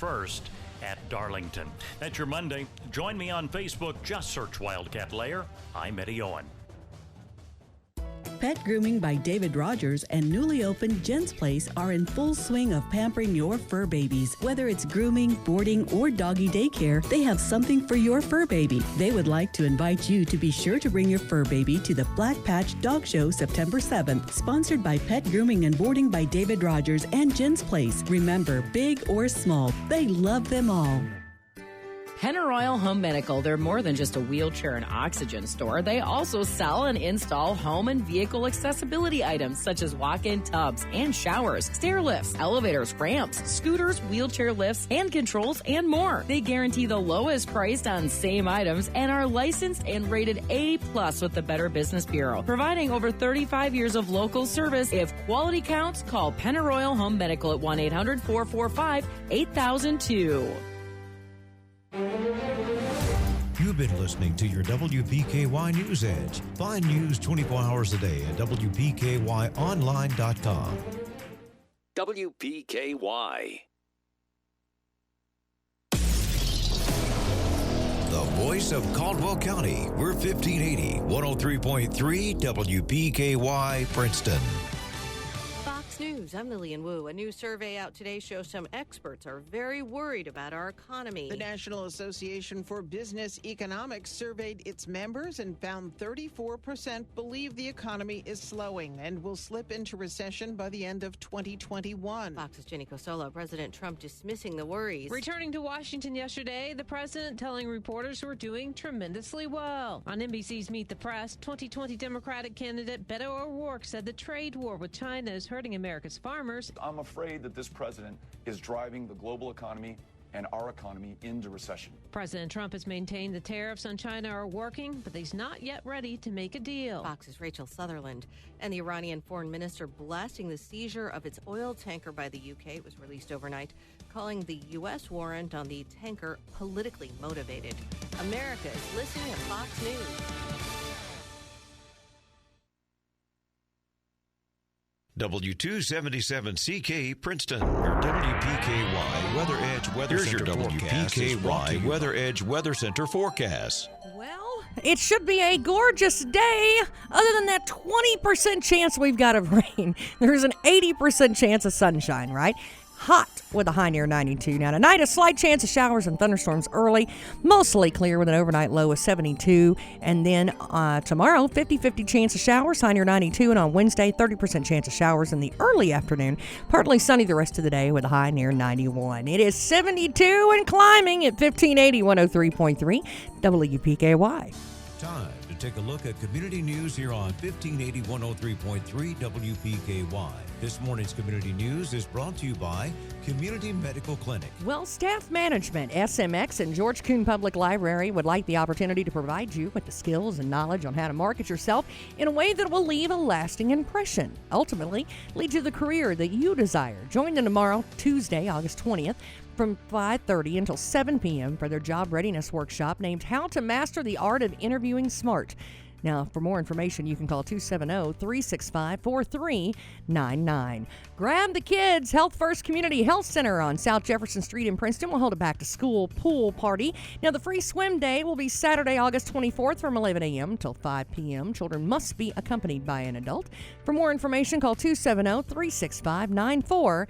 1st at Darlington. That's your Monday. Join me on Facebook. Just search Wildcat Lair. I'm Eddie Owen. Pet Grooming by David Rogers and newly opened Jen's Place are in full swing of pampering your fur babies. Whether it's grooming, boarding, or doggy daycare, they have something for your fur baby. They would like to invite you to be sure to bring your fur baby to the Black Patch Dog Show September 7th, sponsored by Pet Grooming and Boarding by David Rogers and Jen's Place. Remember, big or small, they love them all. Pennaroyal Home Medical, they're more than just a wheelchair and oxygen store. They also sell and install home and vehicle accessibility items such as walk-in tubs and showers, stair lifts, elevators, ramps, scooters, wheelchair lifts, hand controls, and more. They guarantee the lowest price on same items and are licensed and rated A+ with the Better Business Bureau, providing over 35 years of local service. If quality counts, call Pennaroyal Home Medical at 1-800-445-8002. You've been listening to your WPKY News Edge. Find news 24 hours a day at WPKYonline.com. WPKY. The voice of Caldwell County. We're 1580, 103.3 WPKY Princeton. Fox News, I'm Lillian Wu. A new survey out today shows some experts are very worried about our economy. The National Association for Business Economics surveyed its members and found 34% believe the economy is slowing and will slip into recession by the end of 2021. Fox's Jenny Cosolo, President Trump dismissing the worries. Returning to Washington yesterday, the president telling reporters we're doing tremendously well. On NBC's Meet the Press, 2020 Democratic candidate Beto O'Rourke said the trade war with China is hurting America's farmers. I'm afraid that this president is driving the global economy and our economy into recession. President Trump has maintained the tariffs on China are working, but he's not yet ready to make a deal. Fox's Rachel Sutherland. And the Iranian foreign minister blasting the seizure of its oil tanker by the UK. It was released overnight, calling the U.S. warrant on the tanker politically motivated. America is listening to Fox News. W277CK Princeton, your WPKY Weather Edge Weather Center forecast. Here's your WPKY Weather Edge Weather Center forecast. Well, it should be a gorgeous day, other than that 20% chance we've got of rain. There's an 80% chance of sunshine, right? Hot with a high near 92. Now tonight, a slight chance of showers and thunderstorms early, mostly clear with an overnight low of 72. And then tomorrow, 50-50 chance of showers, high near 92. And on Wednesday, 30% chance of showers in the early afternoon. Partly sunny the rest of the day with a high near 91. It is 72 and climbing at 1580, 103.3 WPKY. Time to take a look at community news here on 1580, 103.3 WPKY. This morning's community news is brought to you by Community Medical Clinic. Well, Staff Management, SMX, and George Kuhn Public Library would like the opportunity to provide you with the skills and knowledge on how to market yourself in a way that will leave a lasting impression. Ultimately, lead to the career that you desire. Join them tomorrow, Tuesday, August 20th, from 5:30 until 7 p.m. for their job readiness workshop named How to Master the Art of Interviewing Smart. Now, for more information, you can call 270-365-4399. Grab the kids. Health First Community Health Center on South Jefferson Street in Princeton will hold a back-to-school pool party. Now, the free swim day will be Saturday, August 24th from 11 a.m. until 5 p.m. Children must be accompanied by an adult. For more information, call 270-365-9455.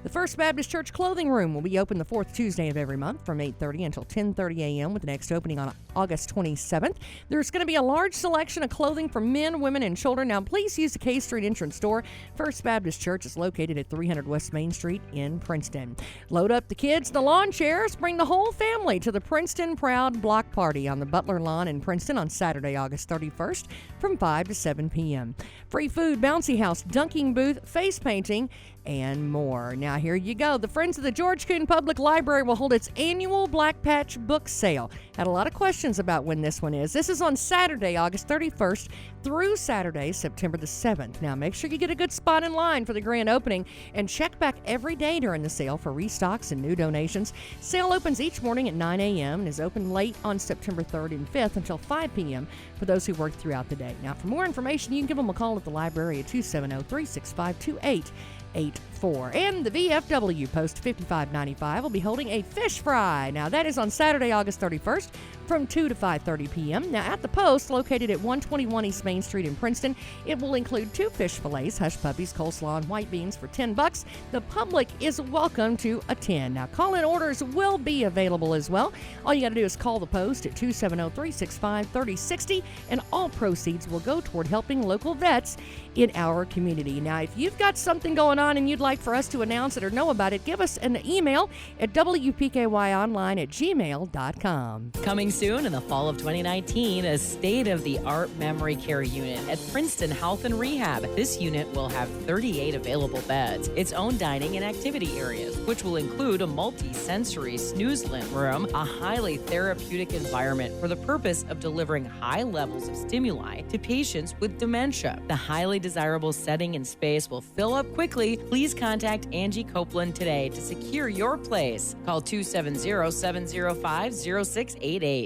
The First Baptist Church Clothing Room will be open the fourth Tuesday of every month from 8:30 until 10:30 a.m. with the next opening on August 27th. There's going to be a large selection of clothing for men, women, and children. Now, please use the K Street entrance door. First Baptist Church is located at 300 West Main Street in Princeton. Load up the kids, the lawn chairs. Bring the whole family to the Princeton Proud Block Party on the Butler Lawn in Princeton on Saturday, August 31st from 5 to 7 p.m. Free food, bouncy house, dunking booth, face painting, and more. Now, here you go. The Friends of the George Kuhn Public Library will hold its annual Black Patch book sale. Had a lot of questions about when this one is. This is on Saturday, August 31st through Saturday, September the 7th. Now, make sure you get a good spot in line for the grand opening and check back every day during the sale for restocks and new donations. Sale opens each morning at 9 a.m. and is open late on September 3rd and 5th until 5 p.m. for those who work throughout the day. Now, for more information, you can give them a call at the library at 270-365-2899. And the VFW Post 5595 will be holding a fish fry. Now, that is on Saturday, August 31st from 2 to 5:30 p.m. Now, at the Post, located at 121 East Main Street in Princeton, it will include 2 fish fillets, hush puppies, coleslaw, and white beans for $10. The public is welcome to attend. Now, call-in orders will be available as well. All you got to do is call the Post at 270-365-3060, and all proceeds will go toward helping local vets in our community. Now, if you've got something going on and you'd like for us to announce it or know about it, give us an email at wpkyonline@gmail.com. Coming soon in the fall of 2019, a state-of-the-art memory care unit at Princeton Health and Rehab. This unit will have 38 available beds, its own dining and activity areas, which will include a multi-sensory snooze-lit room, a highly therapeutic environment for the purpose of delivering high levels of stimuli to patients with dementia. The highly desirable setting and space will fill up quickly. Please contact Angie Copeland today to secure your place. Call 270-705-0688.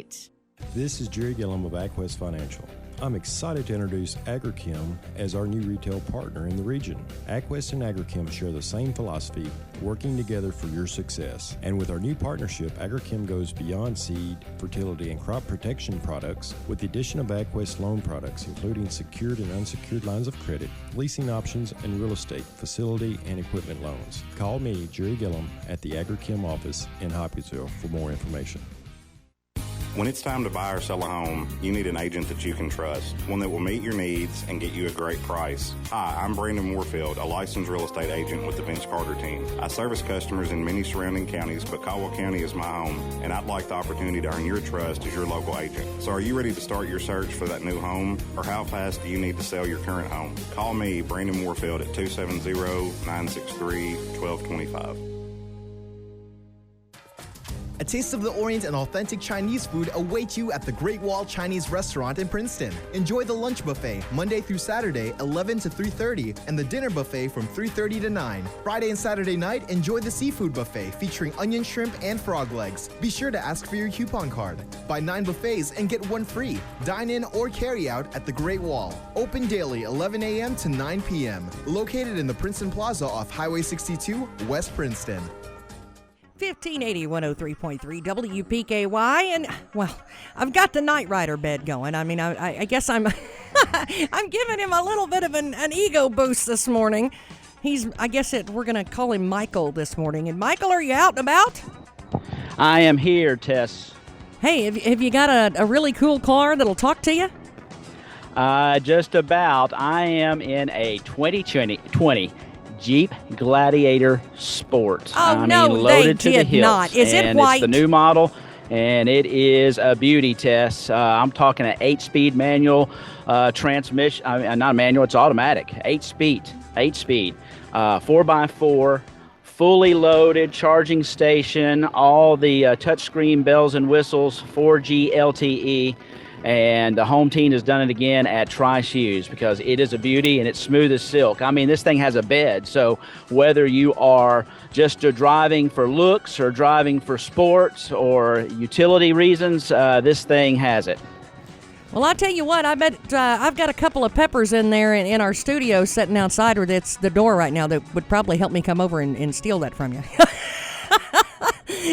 This is Jerry Gillum of AgWest Financial. I'm excited to introduce AgriChem as our new retail partner in the region. AgWest and AgriChem share the same philosophy, working together for your success. And with our new partnership, AgriChem goes beyond seed, fertility, and crop protection products with the addition of AgWest loan products, including secured and unsecured lines of credit, leasing options, and real estate, facility, and equipment loans. Call me, Jerry Gillum, at the AgriChem office in Hopkinsville for more information. When it's time to buy or sell a home, you need an agent that you can trust, one that will meet your needs and get you a great price. Hi, I'm Brandon Warfield, a licensed real estate agent with the Vince Carter team. I service customers in many surrounding counties, but Caldwell County is my home, and I'd like the opportunity to earn your trust as your local agent. So are you ready to start your search for that new home, or how fast do you need to sell your current home? Call me, Brandon Warfield, at 270-963-1225. A taste of the Orient and authentic Chinese food await you at the Great Wall Chinese Restaurant in Princeton. Enjoy the lunch buffet Monday through Saturday, 11 to 3:30, and the dinner buffet from 3:30 to 9. Friday and Saturday night, enjoy the seafood buffet featuring onion shrimp and frog legs. Be sure to ask for your coupon card. Buy 9 buffets and get 1 free. Dine in or carry out at the Great Wall. Open daily 11 a.m. to 9 p.m. Located in the Princeton Plaza off Highway 62, West Princeton. 1580 103.3 WPKY, and well, I've got the Knight Rider bed going. I mean, I guess I'm I'm giving him a little bit of an ego boost this morning. We're gonna call him Michael this morning. And Michael, are you out and about? I am here, Tess. Hey, have you got a really cool car that'll talk to you? Just about. I am in a 2020 Jeep Gladiator Sport. Loaded to the hills. Not. Is it white? It's the new model, and it is a beauty, Tess. I'm talking an 8-speed manual transmission. Not manual, it's automatic. 8-speed. 4x4. Fully loaded, charging station, all the touchscreen bells and whistles, 4G LTE. And the home team has done it again at Tri-Shoes because it is a beauty and it's smooth as silk. I mean, this thing has a bed, so whether you are just driving for looks or driving for sports or utility reasons, this thing has it. Well, I'll tell you what, I bet I've got a couple of peppers in there in our studio sitting outside where that's the door right now that would probably help me come over and steal that from you.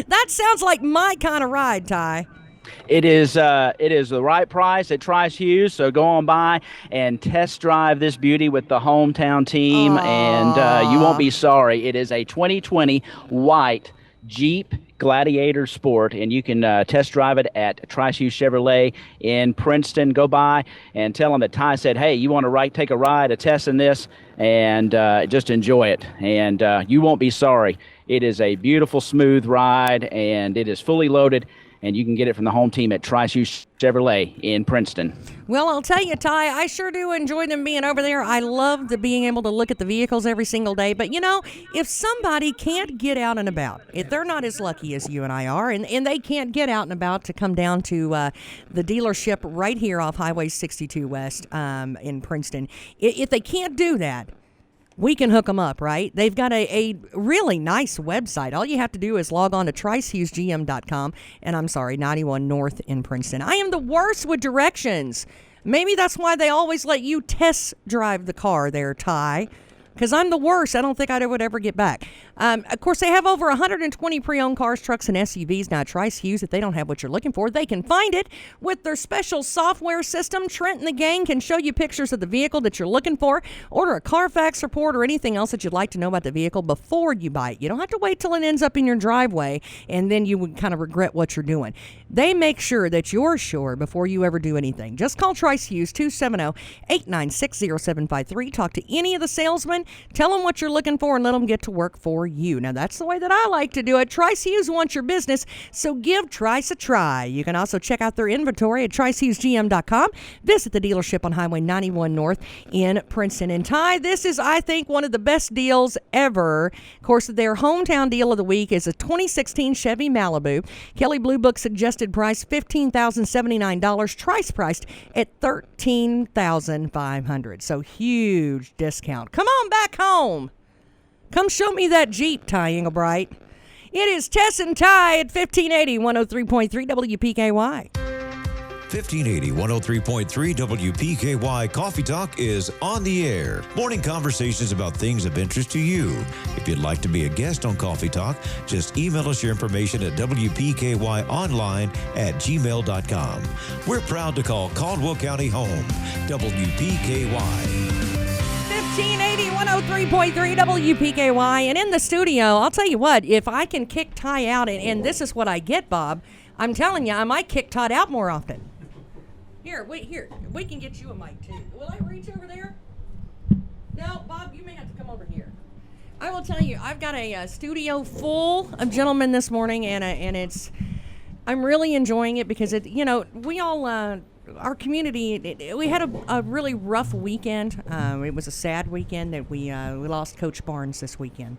That sounds like my kind of ride, Ty. It is the right price at Tri-Shoes, so go on by and test drive this beauty with the hometown team, and you won't be sorry. It is a 2020 white Jeep Gladiator Sport, and you can test drive it at Tri-Shoes Chevrolet in Princeton. Go by and tell them that Ty said, hey, you want to take a ride, a test in this, and just enjoy it, and you won't be sorry. It is a beautiful, smooth ride, and it is fully loaded, and you can get it from the home team at Tri-Shoes Chevrolet in Princeton. Well, I'll tell you, Ty, I sure do enjoy them being over there. I love being able to look at the vehicles every single day. But, if somebody can't get out and about, if they're not as lucky as you and I are, and they can't get out and about to come down to the dealership right here off Highway 62 West in Princeton, if they can't do that, we can hook them up, right? They've got a really nice website. All you have to do is log on to TriShuesGM.com, and 91 North in Princeton. I am the worst with directions. Maybe that's why they always let you test drive the car there, Ty. because I'm the worst. I don't think I would ever get back. Of course, they have over 120 pre-owned cars, trucks, and SUVs. Now, Trice Hughes, if they don't have what you're looking for, they can find it with their special software system. Trent and the gang can show you pictures of the vehicle that you're looking for. Order a Carfax report or anything else that you'd like to know about the vehicle before you buy it. You don't have to wait till it ends up in your driveway, and then you would kind of regret what you're doing. They make sure that you're sure before you ever do anything. Just call Trice Hughes, 270-896-0753. Talk to any of the salesmen. Tell them what you're looking for and let them get to work for you. Now, that's the way that I like to do it. Trice Hughes wants your business, so give Trice a try. You can also check out their inventory at TriceHughesGM.com. Visit the dealership on Highway 91 North in Princeton. And Ty, this is, I think, one of the best deals ever. Of course, their hometown deal of the week is a 2016 Chevy Malibu. Kelley Blue Book suggested price $15,079. Trice priced at $13,500. So huge discount. Come on back home. Come show me that Jeep, Ty Englebright. It is Tess and Ty at 1580 103.3 WPKY. 1580 103.3 WPKY Coffee Talk is on the air. Morning conversations about things of interest to you. If you'd like to be a guest on Coffee Talk, just email us your information at WPKYonline@gmail.com. We're proud to call Caldwell County home. WPKY. 1580 103.3 WPKY. And in the studio, I'll tell you what, if I can kick Ty out, and this is what I get, Bob, I'm telling you, I might kick Todd out more often. Here, we can get you a mic too. Will I reach over there? No, Bob, you may have to come over here. I will tell you, I've got a studio full of gentlemen this morning, and I'm really enjoying it because we all our community. We had a really rough weekend. It was a sad weekend that we lost Coach Barnes this weekend,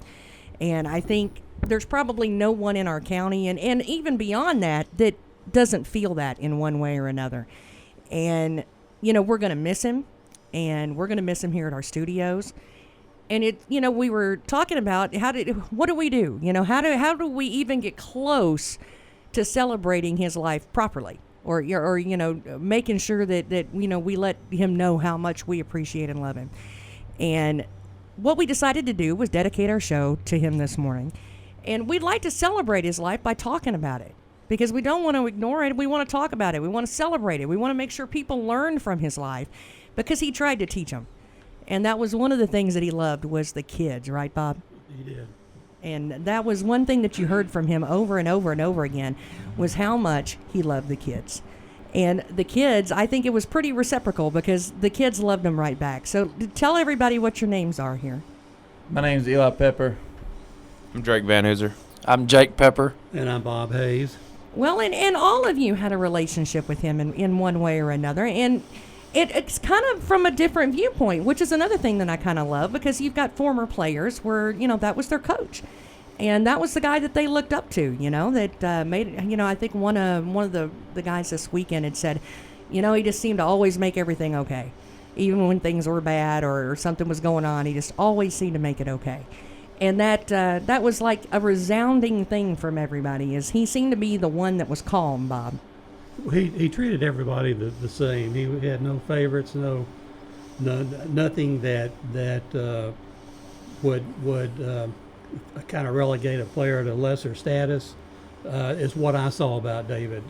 and I think there's probably no one in our county, and even beyond that doesn't feel that in one way or another. And, we're going to miss him, and we're going to miss him here at our studios. And we were talking about what do we do? How do we even get close to celebrating his life properly? Or making sure that we let him know how much we appreciate and love him. And what we decided to do was dedicate our show to him this morning. And we'd like to celebrate his life by talking about it. Because we don't want to ignore it. We want to talk about it. We want to celebrate it. We want to make sure people learn from his life because he tried to teach them. And that was one of the things that he loved was the kids, right, Bob? He did. And that was one thing that you heard from him over and over and over again was how much he loved the kids. And the kids, I think it was pretty reciprocal because the kids loved him right back. So tell everybody what your names are here. My name's Eli Pepper. I'm Drake Van Hooser. I'm Jake Pepper. And I'm Bob Hayes. Well, and all of you had a relationship with him in one way or another. And it's kind of from a different viewpoint, which is another thing that I kind of love because you've got former players where, that was their coach. And that was the guy that they looked up to, that made, I think one of the guys this weekend had said, he just seemed to always make everything okay. Even when things were bad or something was going on, he just always seemed to make it okay. And that was like a resounding thing from everybody, is he seemed to be the one that was calm, Bob. He treated everybody the same. He had no favorites, nothing that would kind of relegate a player to lesser status, is what I saw about David.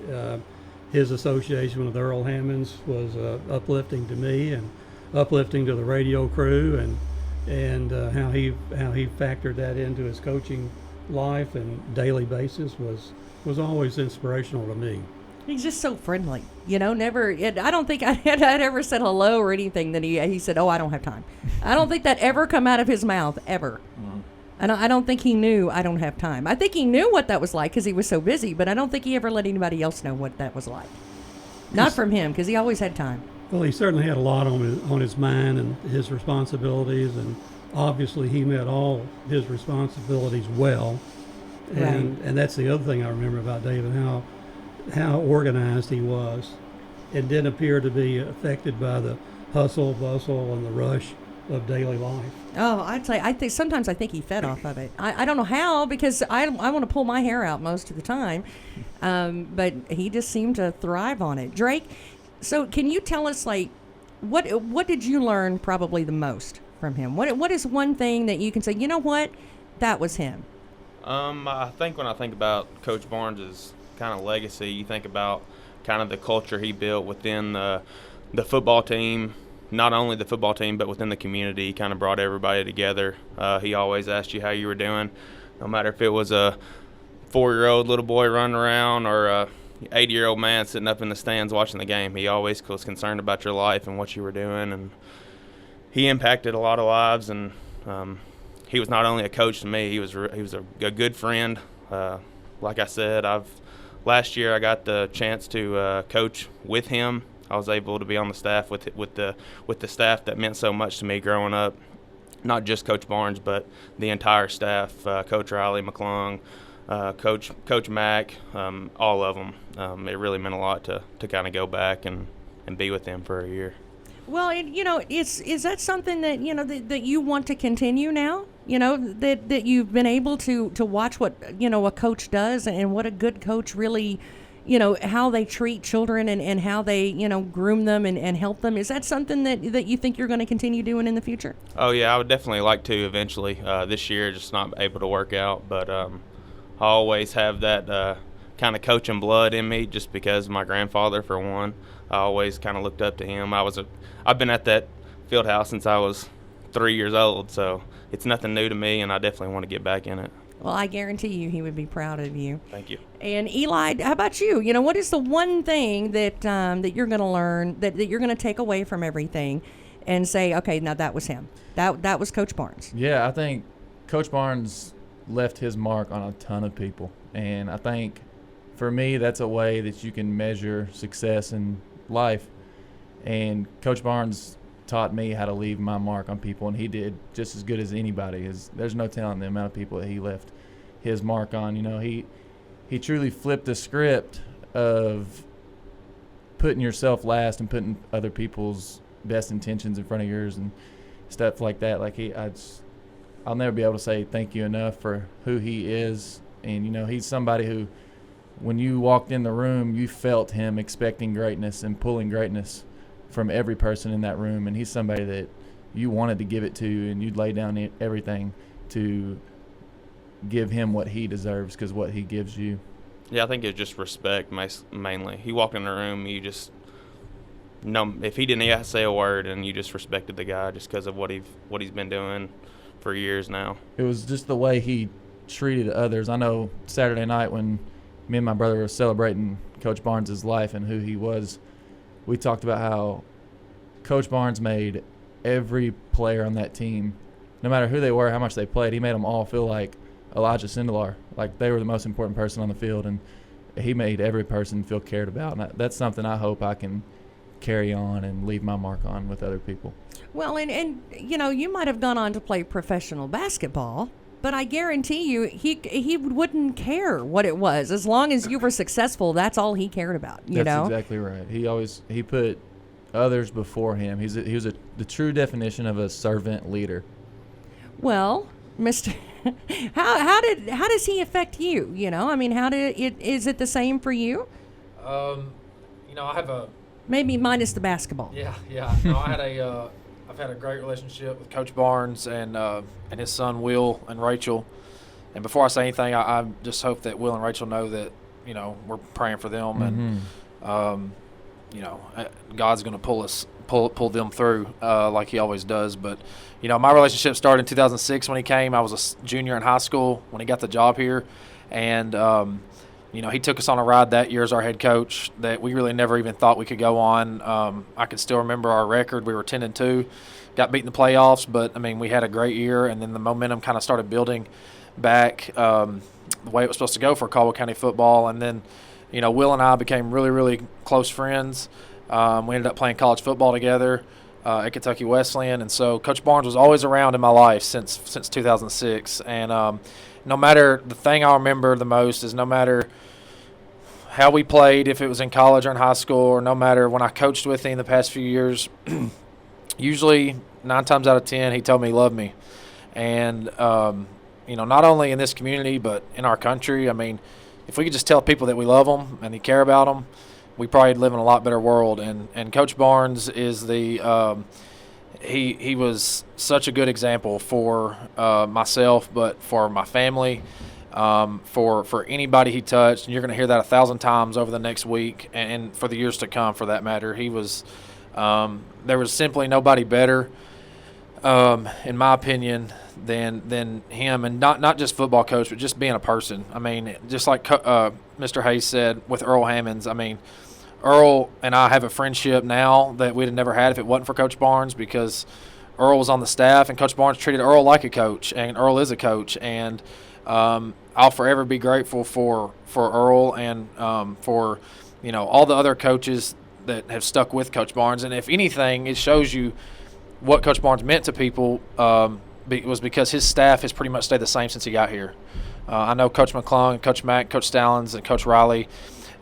His association with Earl Hammonds was uplifting to me and uplifting to the radio crew, and how he factored that into his coaching life and daily basis was always inspirational to me. He's just so friendly, never, I don't think I'd ever said hello or anything that he said, oh, I don't have time. I don't think that ever come out of his mouth, ever. Mm-hmm. I don't think he knew I don't have time. I think he knew what that was like because he was so busy, but I don't think he ever let anybody else know what that was like. Not from him, because he always had time. Well, he certainly had a lot on his mind and his responsibilities, and obviously he met all his responsibilities well. And right. And that's the other thing I remember about David, how organized he was, and didn't appear to be affected by the hustle, bustle, and the rush of daily life. Oh, I'd say sometimes I think he fed off of it. I don't know how, because I want to pull my hair out most of the time, but he just seemed to thrive on it. Drake, so can you tell us, like, what did you learn probably the most from him? What is one thing that you can say, you know what, that was him? I think when I think about Coach Barnes' kind of legacy, you think about kind of the culture he built within the football team, not only the football team, but within the community. He kind of brought everybody together. He always asked you how you were doing, no matter if it was a 4-year-old little boy running around or a 80-year-old man sitting up in the stands watching the game. He always was concerned about your life and what you were doing, and he impacted a lot of lives. And he was not only a coach to me, he was a good friend. Like I said, last year I got the chance to coach with him. I was able to be on the staff with the staff that meant so much to me growing up. Not just Coach Barnes, but the entire staff, Coach Riley McClung, Coach Mack, all of them. It really meant a lot to kind of go back and be with them for a year. Well, is that something that, that you want to continue now? That you've been able to watch what, a coach does and what a good coach really, how they treat children and how they, groom them and help them. Is that something that you think you're going to continue doing in the future? Oh, yeah, I would definitely like to eventually. This year, just not able to work out. But I always have that kind of coaching blood in me just because of my grandfather, for one. I always kind of looked up to him. I've been at that field house since I was 3 years old, so it's nothing new to me, and I definitely want to get back in it. Well, I guarantee you he would be proud of you. Thank you. And Eli, how about you? What is the one thing that you're going to learn, that you're going to take away from everything and say, okay, now that was him. That was Coach Barnes. Yeah, I think Coach Barnes left his mark on a ton of people. And I think for me, that's a way that you can measure success in life. And Coach Barnes taught me how to leave my mark on people, and he did just as good as anybody. There's no telling the amount of people that he left his mark on. He truly flipped the script of putting yourself last and putting other people's best intentions in front of yours and stuff like that. I'll never be able to say thank you enough for who he is. And he's somebody who, when you walked in the room, you felt him expecting greatness and pulling greatness from every person in that room. And he's somebody that you wanted to give it to, and you'd lay down everything to give him what he deserves, because what he gives you. Yeah, I think it's just respect mainly. He walked in the room, you just know if he didn't say a word, and you just respected the guy just because of what he's been doing for years now. It was just the way he treated others. I know Saturday night when me and my brother were celebrating Coach Barnes' life and who he was, we talked about how Coach Barnes made every player on that team, no matter who they were, how much they played, he made them all feel like Elijah Sindelar, like they were the most important person on the field, and he made every person feel cared about. And that's something I hope I can carry on and leave my mark on with other people. Well, and you might have gone on to play professional basketball, but I guarantee you he wouldn't care what it was. As long as you were successful, that's all he cared about, That's exactly right. He put others before him. He was the true definition of a servant leader. Well, Mr. how does he affect you? Is it the same for you? I have a maybe minus the basketball. Yeah. No, I've had a great relationship with Coach Barnes and his son Will and Rachel. And before I say anything, I just hope that Will and Rachel know that we're praying for them, and God's going to pull them through like He always does. But my relationship started in 2006 when he came. I was a junior in high school when he got the job here, and he took us on a ride that year as our head coach that we really never even thought we could go on. I can still remember our record. We were 10-2, got beat in the playoffs, but we had a great year, and then the momentum kind of started building back the way it was supposed to go for Caldwell County football. And then, Will and I became really, really close friends. We ended up playing college football together at Kentucky Wesleyan, and so Coach Barnes was always around in my life since 2006. And no matter, the thing I remember the most is no matter how we played, if it was in college or in high school, or no matter when I coached with him the past few years, usually 9 times out of 10 he told me he loved me. And not only in this community but in our country, if we could just tell people that we love them and we care about them, we probably live in a lot better world. And Coach Barnes is the he was such a good example for myself, but for my family, for anybody he touched. And you're going to hear that 1,000 times over the next week and for the years to come, for that matter. He was there was simply nobody better, in my opinion, than him, and not just football coach, but just being a person. I mean, just like Mr. Hayes said with Earl Hammonds, I mean, Earl and I have a friendship now that we'd have never had if it wasn't for Coach Barnes, because Earl was on the staff and Coach Barnes treated Earl like a coach, and Earl is a coach. And I'll forever be grateful for Earl and for, you know, all the other coaches that have stuck with Coach Barnes. And if anything, it shows you what Coach Barnes meant to people was because his staff has pretty much stayed the same since he got here. I know Coach McClung, Coach Mack, Coach Stallings, and Coach Riley.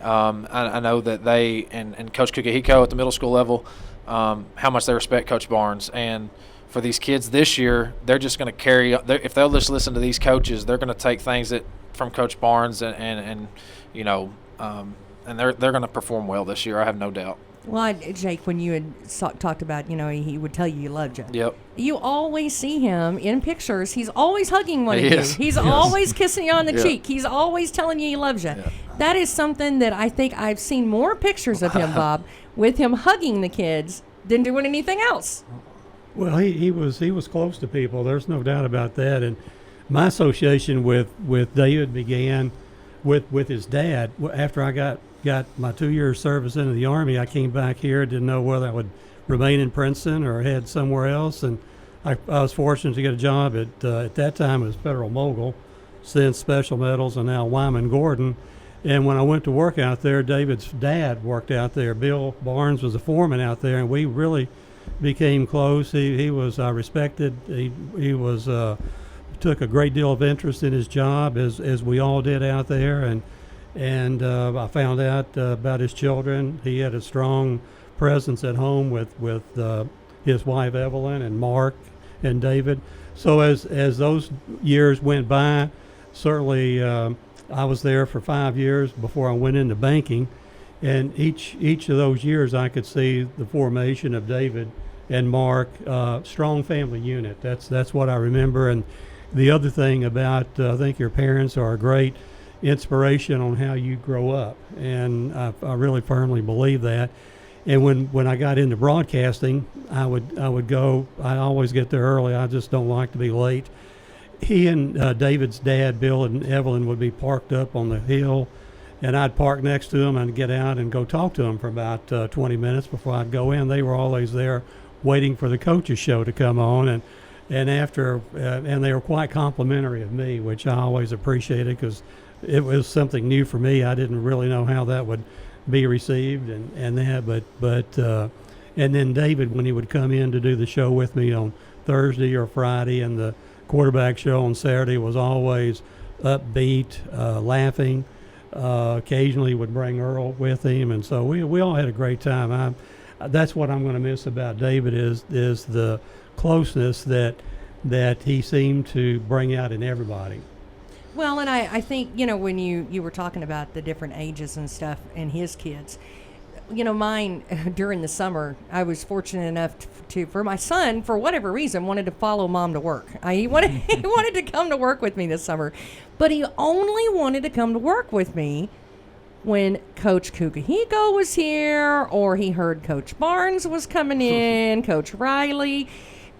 I know that they and Coach Kukihiko at the middle school level, how much they respect Coach Barnes. And for these kids this year, they're just going to carry – if they'll just listen to these coaches, they're going to take things from Coach Barnes and you know, and they're going to perform well this year, I have no doubt. Well, Jake, when you had talked about, you know, he would tell you loved you. Yep. You always see him in pictures. He's always hugging one of you. He's Yes. always kissing you on the Yeah. cheek. He's always telling you he loves you. Yeah. That is something that I think I've seen more pictures of him, Bob, with him hugging the kids than doing anything else. Well, he was close to people. There's no doubt about that. And my association with David began with his dad. After I got my 2 years service into the Army, I came back here, didn't know whether I would remain in Princeton or head somewhere else. And I was fortunate to get a job at that time it was Federal Mogul, since Special Metals, and now Wyman Gordon. And when I went to work out there, David's dad worked out there. Bill Barnes was a foreman out there, and we really became close. He was respected. He was took a great deal of interest in his job, as we all did out there. And I found out about his children. He had a strong presence at home with his wife Evelyn and Mark and David. So as those years went by, certainly I was there for 5 years before I went into banking, and each of those years I could see the formation of David and Mark, strong family unit. That's what I remember. And the other thing about I think your parents are a great inspiration on how you grow up, and I really firmly believe that. And when I got into broadcasting, I would go. I always get there early. I just don't like to be late. He and David's dad, Bill and Evelyn, would be parked up on the hill, and I'd park next to them and get out and go talk to them for about 20 minutes before I'd go in. They were always there waiting for the coaches show to come on, and after and they were quite complimentary of me, which I always appreciated because it was something new for me. I didn't really know how that would be received, and then David, when he would come in to do the show with me on Thursday or Friday, and the quarterback show on Saturday, was always upbeat, laughing. Occasionally would bring Earl with him, and so we all had a great time. That's what I'm going to miss about David is the closeness that he seemed to bring out in everybody. Well, and I think, you know, when you were talking about the different ages and stuff and his kids, you know, mine during the summer, I was fortunate enough to for my son, for whatever reason, wanted to follow mom to work. He wanted to come to work with me this summer, but he only wanted to come to work with me when Coach Kukihiko was here, or he heard Coach Barnes was coming in, Coach Riley.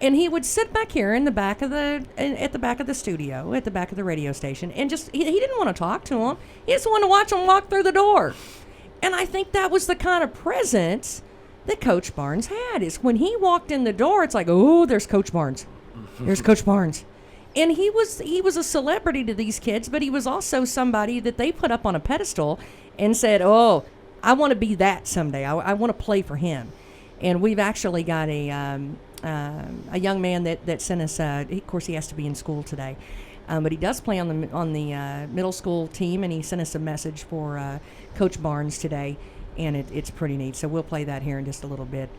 And he would sit back here in the back of at the back of the studio, at the back of the radio station, and just he didn't want to talk to him. He just wanted to watch him walk through the door. And I think that was the kind of presence that Coach Barnes had. Is when he walked in the door, it's like, oh, there's Coach Barnes. There's Coach Barnes. And he was a celebrity to these kids, but he was also somebody that they put up on a pedestal and said, oh, I want to be that someday. I want to play for him. And we've actually got a young man that sent us. Of course, he has to be in school today, but he does play on the middle school team, and he sent us a message for Coach Barnes today, and it's pretty neat. So we'll play that here in just a little bit.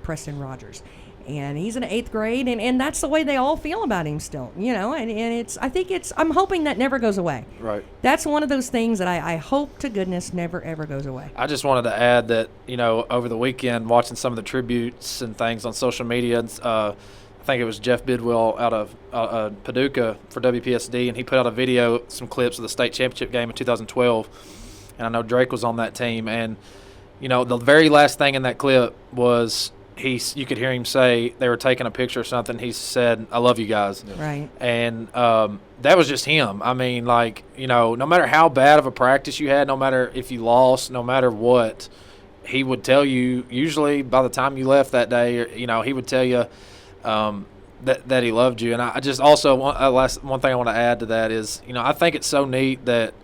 Preston Rogers, And he's in 8th grade, and that's the way they all feel about him still, and I'm hoping that never goes away. Right. That's one of those things that I hope to goodness never, ever goes away. I just wanted to add that, over the weekend, watching some of the tributes and things on social media, I think it was Jeff Bidwell out of Paducah for WPSD, and he put out a video, some clips of the state championship game in 2012, and I know Drake was on that team, and, the very last thing in that clip was – you could hear him say they were taking a picture or something. He said, "I love you guys." Right. And that was just him. I mean, no matter how bad of a practice you had, no matter if you lost, no matter what, he would tell you, usually by the time you left that day, he would tell you that he loved you. And I just also, one thing I want to add to that is, I think it's so neat that,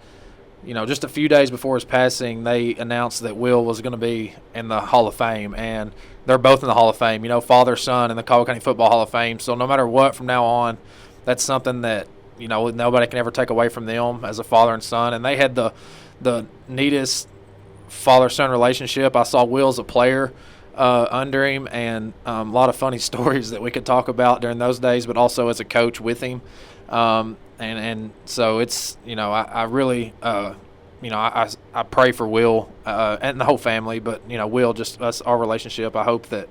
just a few days before his passing, they announced that Will was going to be in the Hall of Fame, and they're both in the Hall of Fame, father, son in the Caldwell County Football Hall of Fame. So no matter what from now on, that's something that, nobody can ever take away from them as a father and son. And they had the neatest father-son relationship. I saw Will as a player under him, and a lot of funny stories that we could talk about during those days, but also as a coach with him. And so it's, I really, I pray for Will and the whole family, but, Will, just our relationship, I hope that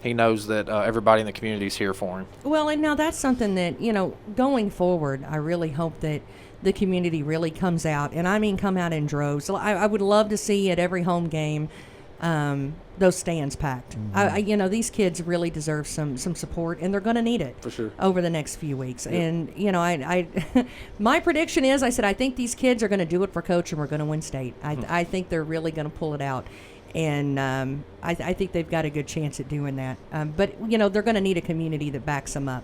he knows that everybody in the community is here for him. Well, and now that's something that, going forward, I really hope that the community really comes out, and I mean come out in droves. So I would love to see at every home game those stands packed. Mm-hmm. These kids really deserve some support, and they're going to need it for sure over the next few weeks. Yep. And I my prediction is, I said, I think these kids are going to do it for Coach, and we're going to win state. I think they're really going to pull it out, and I think they've got a good chance at doing that. But they're going to need a community that backs them up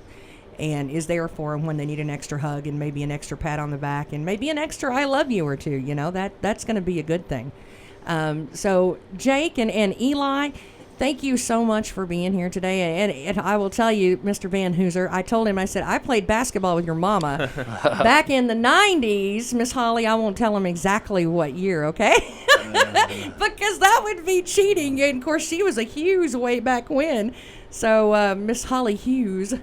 and is there for them when they need an extra hug and maybe an extra pat on the back and maybe an extra "I love you" or two. That's going to be a good thing. So Jake and Eli, thank you so much for being here today. And I will tell you, Mr. Van Hooser, I told him, I said, I played basketball with your mama back in the 90s. Miss Holly, I won't tell him exactly what year, okay? Because that would be cheating. And, of course, she was a Hughes way back when. So, Miss Holly Hughes.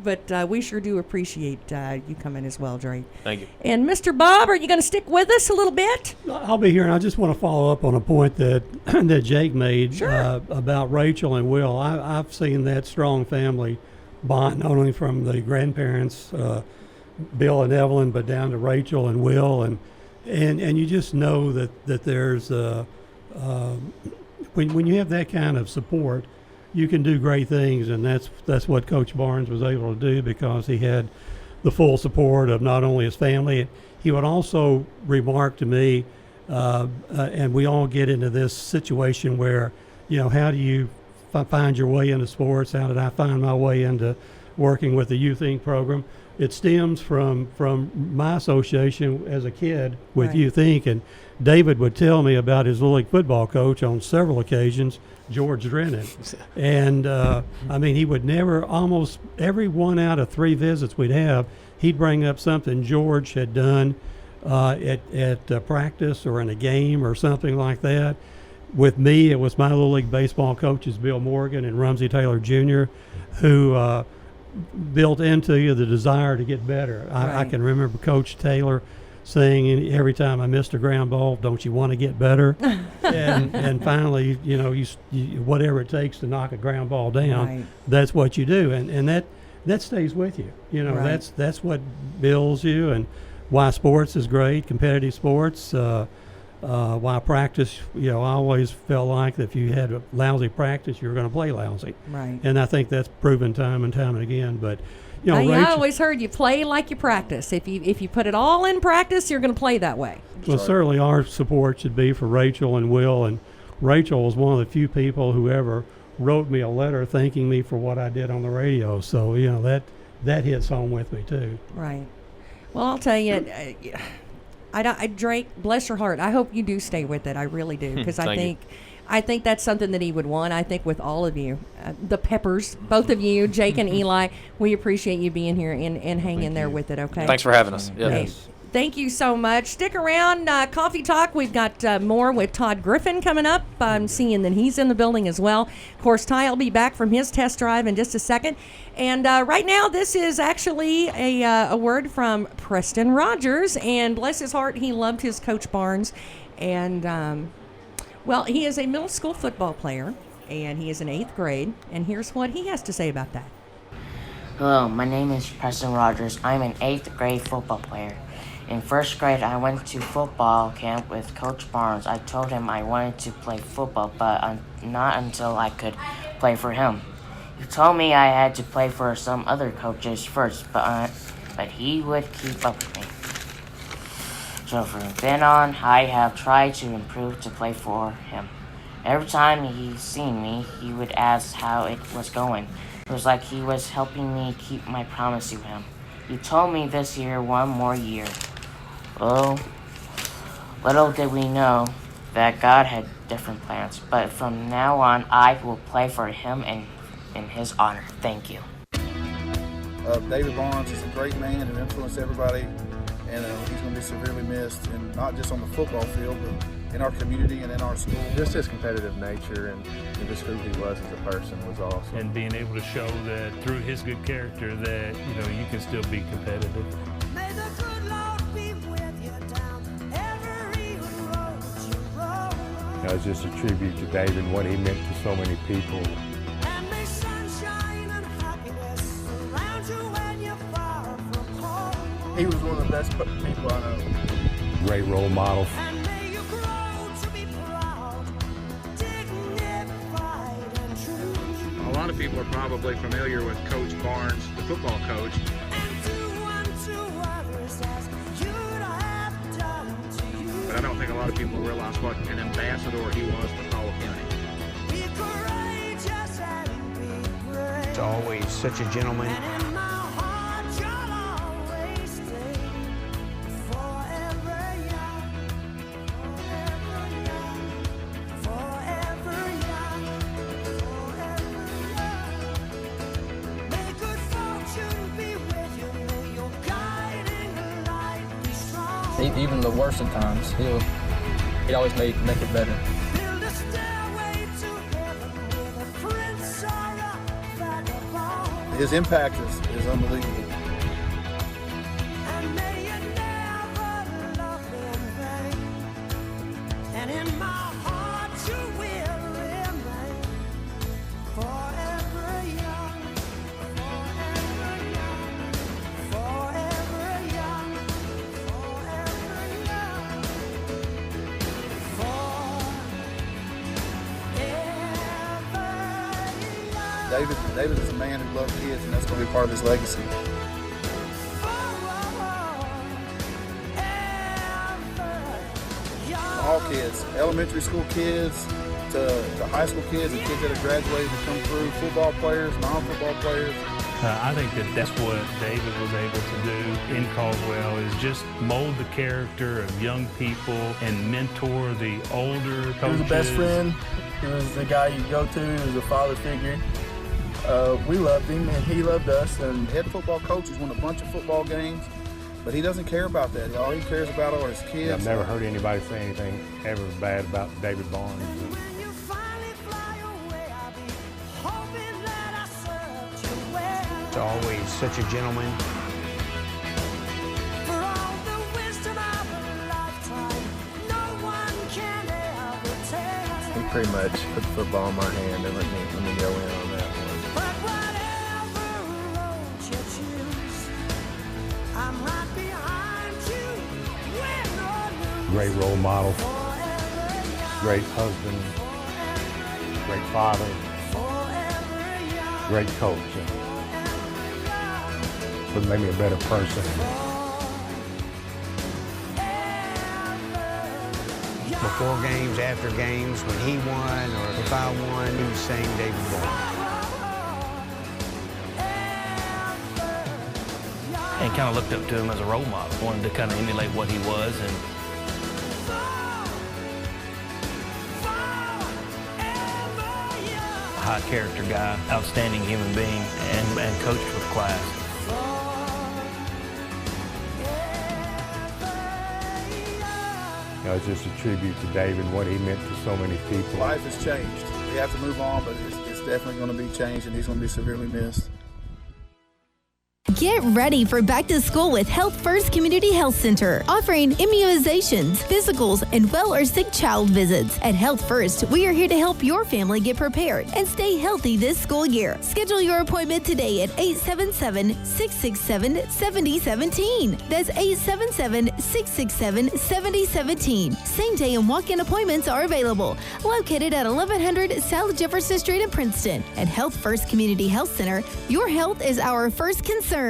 But we sure do appreciate you coming as well, Drake. Thank you. And Mr. Bob, are you going to stick with us a little bit? I'll be here, and I just want to follow up on a point that that Jake made about Rachel and Will. I've seen that strong family bond, not only from the grandparents, Bill and Evelyn, but down to Rachel and Will, and you just know that there's when you have that kind of support, you can do great things, and that's what Coach Barnes was able to do, because he had the full support of not only his family. He would also remark to me, and we all get into this situation where, how do you find your way into sports? How did I find my way into working with the Youth Inc. program? It stems from my association as a kid with Right. Youth Inc. And David would tell me about his Little League football coach on several occasions, George Drennan. And, he would never, almost every 1 out of 3 visits we'd have, he'd bring up something George had done at practice or in a game or something like that. With me, it was my Little League baseball coaches, Bill Morgan and Rumsey Taylor Jr., who built into you the desire to get better. I can remember Coach Taylor saying every time I missed a ground ball, "Don't you want to get better?" and finally, you whatever it takes to knock a ground ball down, Right. that's what you do, and that stays with you. Right. That's what builds you, and why sports is great, competitive sports. Why practice, I always felt like that if you had a lousy practice, you were going to play lousy. Right. And I think that's proven time and time and again. But, I Rachel, always heard you play like you practice. If you put it all in practice, you're going to play that way. well, certainly our support should be for Rachel and Will. And Rachel was one of the few people who ever wrote me a letter thanking me for what I did on the radio. So, that hits home with me, too. Right. Well, I'll tell you, Drake, bless your heart. I hope you do stay with it. I really do, because I think that's something that he would want. I think with all of you, the Peppers, both of you, Jake and Eli, we appreciate you being here and hang in there with it. Okay. Thanks for having us. Yeah. Hey, Thank you so much. Stick around. Coffee Talk. We've got more with Todd Griffin coming up. I'm seeing that he's in the building as well. Of course, Ty will be back from his test drive in just a second. And right now, this is actually a word from Preston Rogers. And bless his heart, he loved his Coach Barnes. And, well, he is a middle school football player, and he is in 8th grade. And here's what he has to say about that. Hello, my name is Preston Rogers. I'm an 8th grade football player. In 1st grade, I went to football camp with Coach Barnes. I told him I wanted to play football, but not until I could play for him. He told me I had to play for some other coaches first, but he would keep up with me. So from then on, I have tried to improve to play for him. Every time he's seen me, he would ask how it was going. It was like he was helping me keep my promise to him. He told me this year 1 more year. Oh, little did we know that God had different plans, but from now on, I will play for him and in his honor. Thank you. David Barnes is a great man who influenced everybody, and he's going to be severely missed, and not just on the football field, but in our community and in our school. Just his competitive nature and just who he was as a person was awesome. And being able to show that through his good character that, you know, you can still be competitive. May the good Lord be with you down every road you roll. It's just a tribute to David and what he meant to so many people. And may sunshine and happiness surround you when you're far from home. He was one of the best people I know. Great role model. And may you grow to be proud, dignified and true. A lot of people are probably familiar with Coach Barnes, the football coach. And do unto others as you'd have done to you. But I don't think a lot of people realize what an ambassador he was for Powell County. Be courageous and be brave. He's always such a gentleman. And in my heart you'll always stay forever young, forever young, forever young. May good fortune be with you, may your guiding light be strong. Even the worst of times, he'd always make it better. Build a stairway to heaven with a prince or a vagabond. His impact is unbelievable. And may you never love in vain. And in my heart you will remain forever young, forever young, forever young, forever young, David is a man who loved kids, and that's going to be part of his legacy. All kids, elementary school kids, to high school kids and kids that have graduated to come through, football players, non-football players. I think that's what David was able to do in Caldwell is just mold the character of young people and mentor the older coaches. He was the best friend. He was the guy you go to. He was a father figure. We loved him, and he loved us. And head football coach has won a bunch of football games, but he doesn't care about that. All he cares about are his kids. I've never heard anybody say anything ever bad about David Barnes. He's always such a gentleman. For all the wisdom of a lifetime, no one can ever tell. He pretty much put the football in my hand and let me go in on that one. But whatever road you choose, I'm right behind you, win or lose. Great role model. Great husband. Great father. Great coach. Would make me a better person. Before games, after games, when he won or if I won, he was saying David Barnes. And kind of looked up to him as a role model. Wanted to kind of emulate what he was. And high character guy, outstanding human being, and coached with class. it's just a tribute to David and what he meant to so many people. Life has changed. We have to move on, but it's definitely going to be changed, and he's going to be severely missed. Get ready for back to school with Health First Community Health Center, offering immunizations, physicals, and well or sick child visits. At Health First, we are here to help your family get prepared and stay healthy this school year. Schedule your appointment today at 877-667-7017. That's 877-667-7017. Same day and walk-in appointments are available. Located at 1100 South Jefferson Street in Princeton. At Health First Community Health Center, your health is our first concern.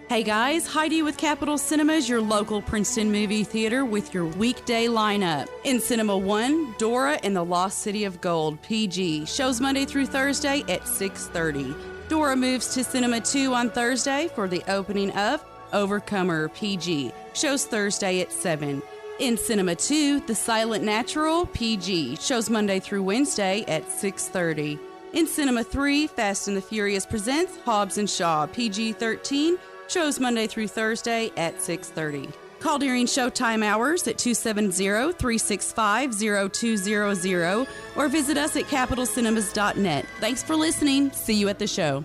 Hey guys, Heidi with Capitol Cinemas, your local Princeton movie theater with your weekday lineup. In Cinema 1, Dora and the Lost City of Gold, PG, shows Monday through Thursday at 6:30. Dora moves to Cinema 2 on Thursday for the opening of Overcomer, PG, shows Thursday at 7. In Cinema 2, The Silent Natural, PG, shows Monday through Wednesday at 6:30. In Cinema 3, Fast and the Furious presents Hobbs and Shaw, PG-13, shows Monday through Thursday at 6:30. Call during showtime hours at 270-365-0200 or visit us at capitalcinemas.net. Thanks for listening. See you at the show.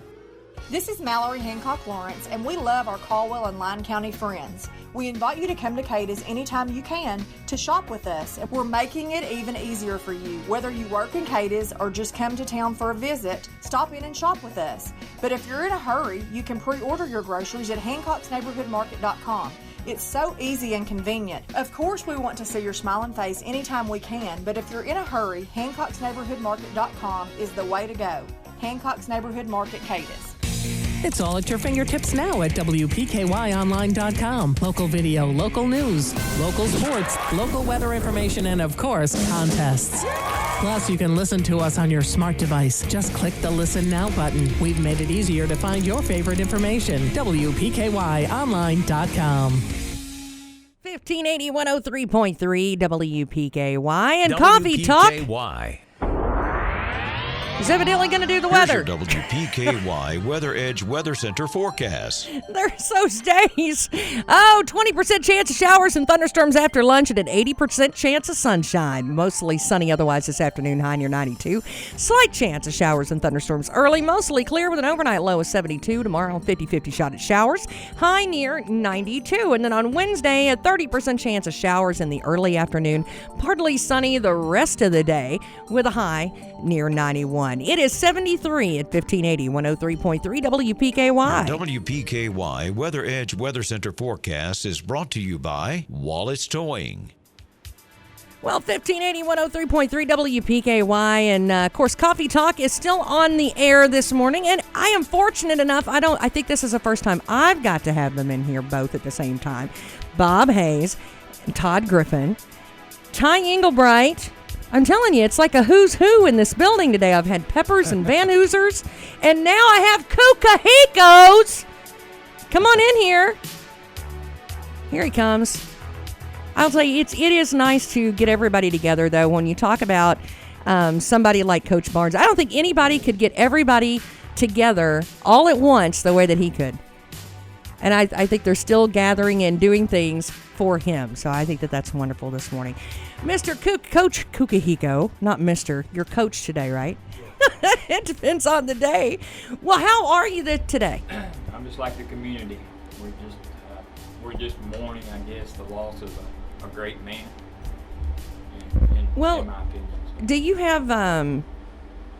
This is Mallory Hancock Lawrence, and we love our Caldwell and Line County friends. We invite you to come to Cada's anytime you can to shop with us. We're making it even easier for you. Whether you work in Cada's or just come to town for a visit, stop in and shop with us. But if you're in a hurry, you can pre-order your groceries at Hancock'sNeighborhoodMarket.com. It's so easy and convenient. Of course, we want to see your smiling face anytime we can, but if you're in a hurry, Hancock'sNeighborhoodMarket.com is the way to go. Hancock's Neighborhood Market, Cada's. It's all at your fingertips now at WPKYOnline.com. Local video, local news, local sports, local weather information, and of course, contests. Plus, you can listen to us on your smart device. Just click the Listen Now button. We've made it easier to find your favorite information. WPKYOnline.com. 1580 103.3 WPKY and Coffee Talk is evidently going to do the weather. Here's your WPKY Weather Edge Weather Center forecast. There's those days. 20% chance of showers and thunderstorms after lunch and an 80% chance of sunshine. Mostly sunny otherwise this afternoon, high near 92. Slight chance of showers and thunderstorms early. Mostly clear with an overnight low of 72. Tomorrow, 50-50 shot at showers. High near 92. And then on Wednesday, a 30% chance of showers in the early afternoon. Partly sunny the rest of the day with a high near 91. It is 73 at 1580 103.3 WPKY. WPKY Weather Edge Weather Center forecast is brought to you by Wallace Towing. Well, 1580 103.3 WPKY, and of course, Coffee Talk is still on the air this morning. And I am fortunate enough, I think this is the first time I've got to have them in here both at the same time. Bob Hayes and Todd Griffin, Ty Englebright. I'm telling you, it's like a who's who in this building today. I've had Peppers and Van Hoosers, and now I have Kukahikos. Come on in here. Here he comes. I'll tell you, it is nice to get everybody together, though, when you talk about somebody like Coach Barnes. I don't think anybody could get everybody together all at once the way that he could. And I think they're still gathering and doing things for him. So I think that that's wonderful this morning. Coach Kukahiko, not Mr. You're coach today, right? It depends on the day. Well, how are you today? I'm just like the community. We're just mourning, I guess, the loss of a great man. In my opinion. Do you have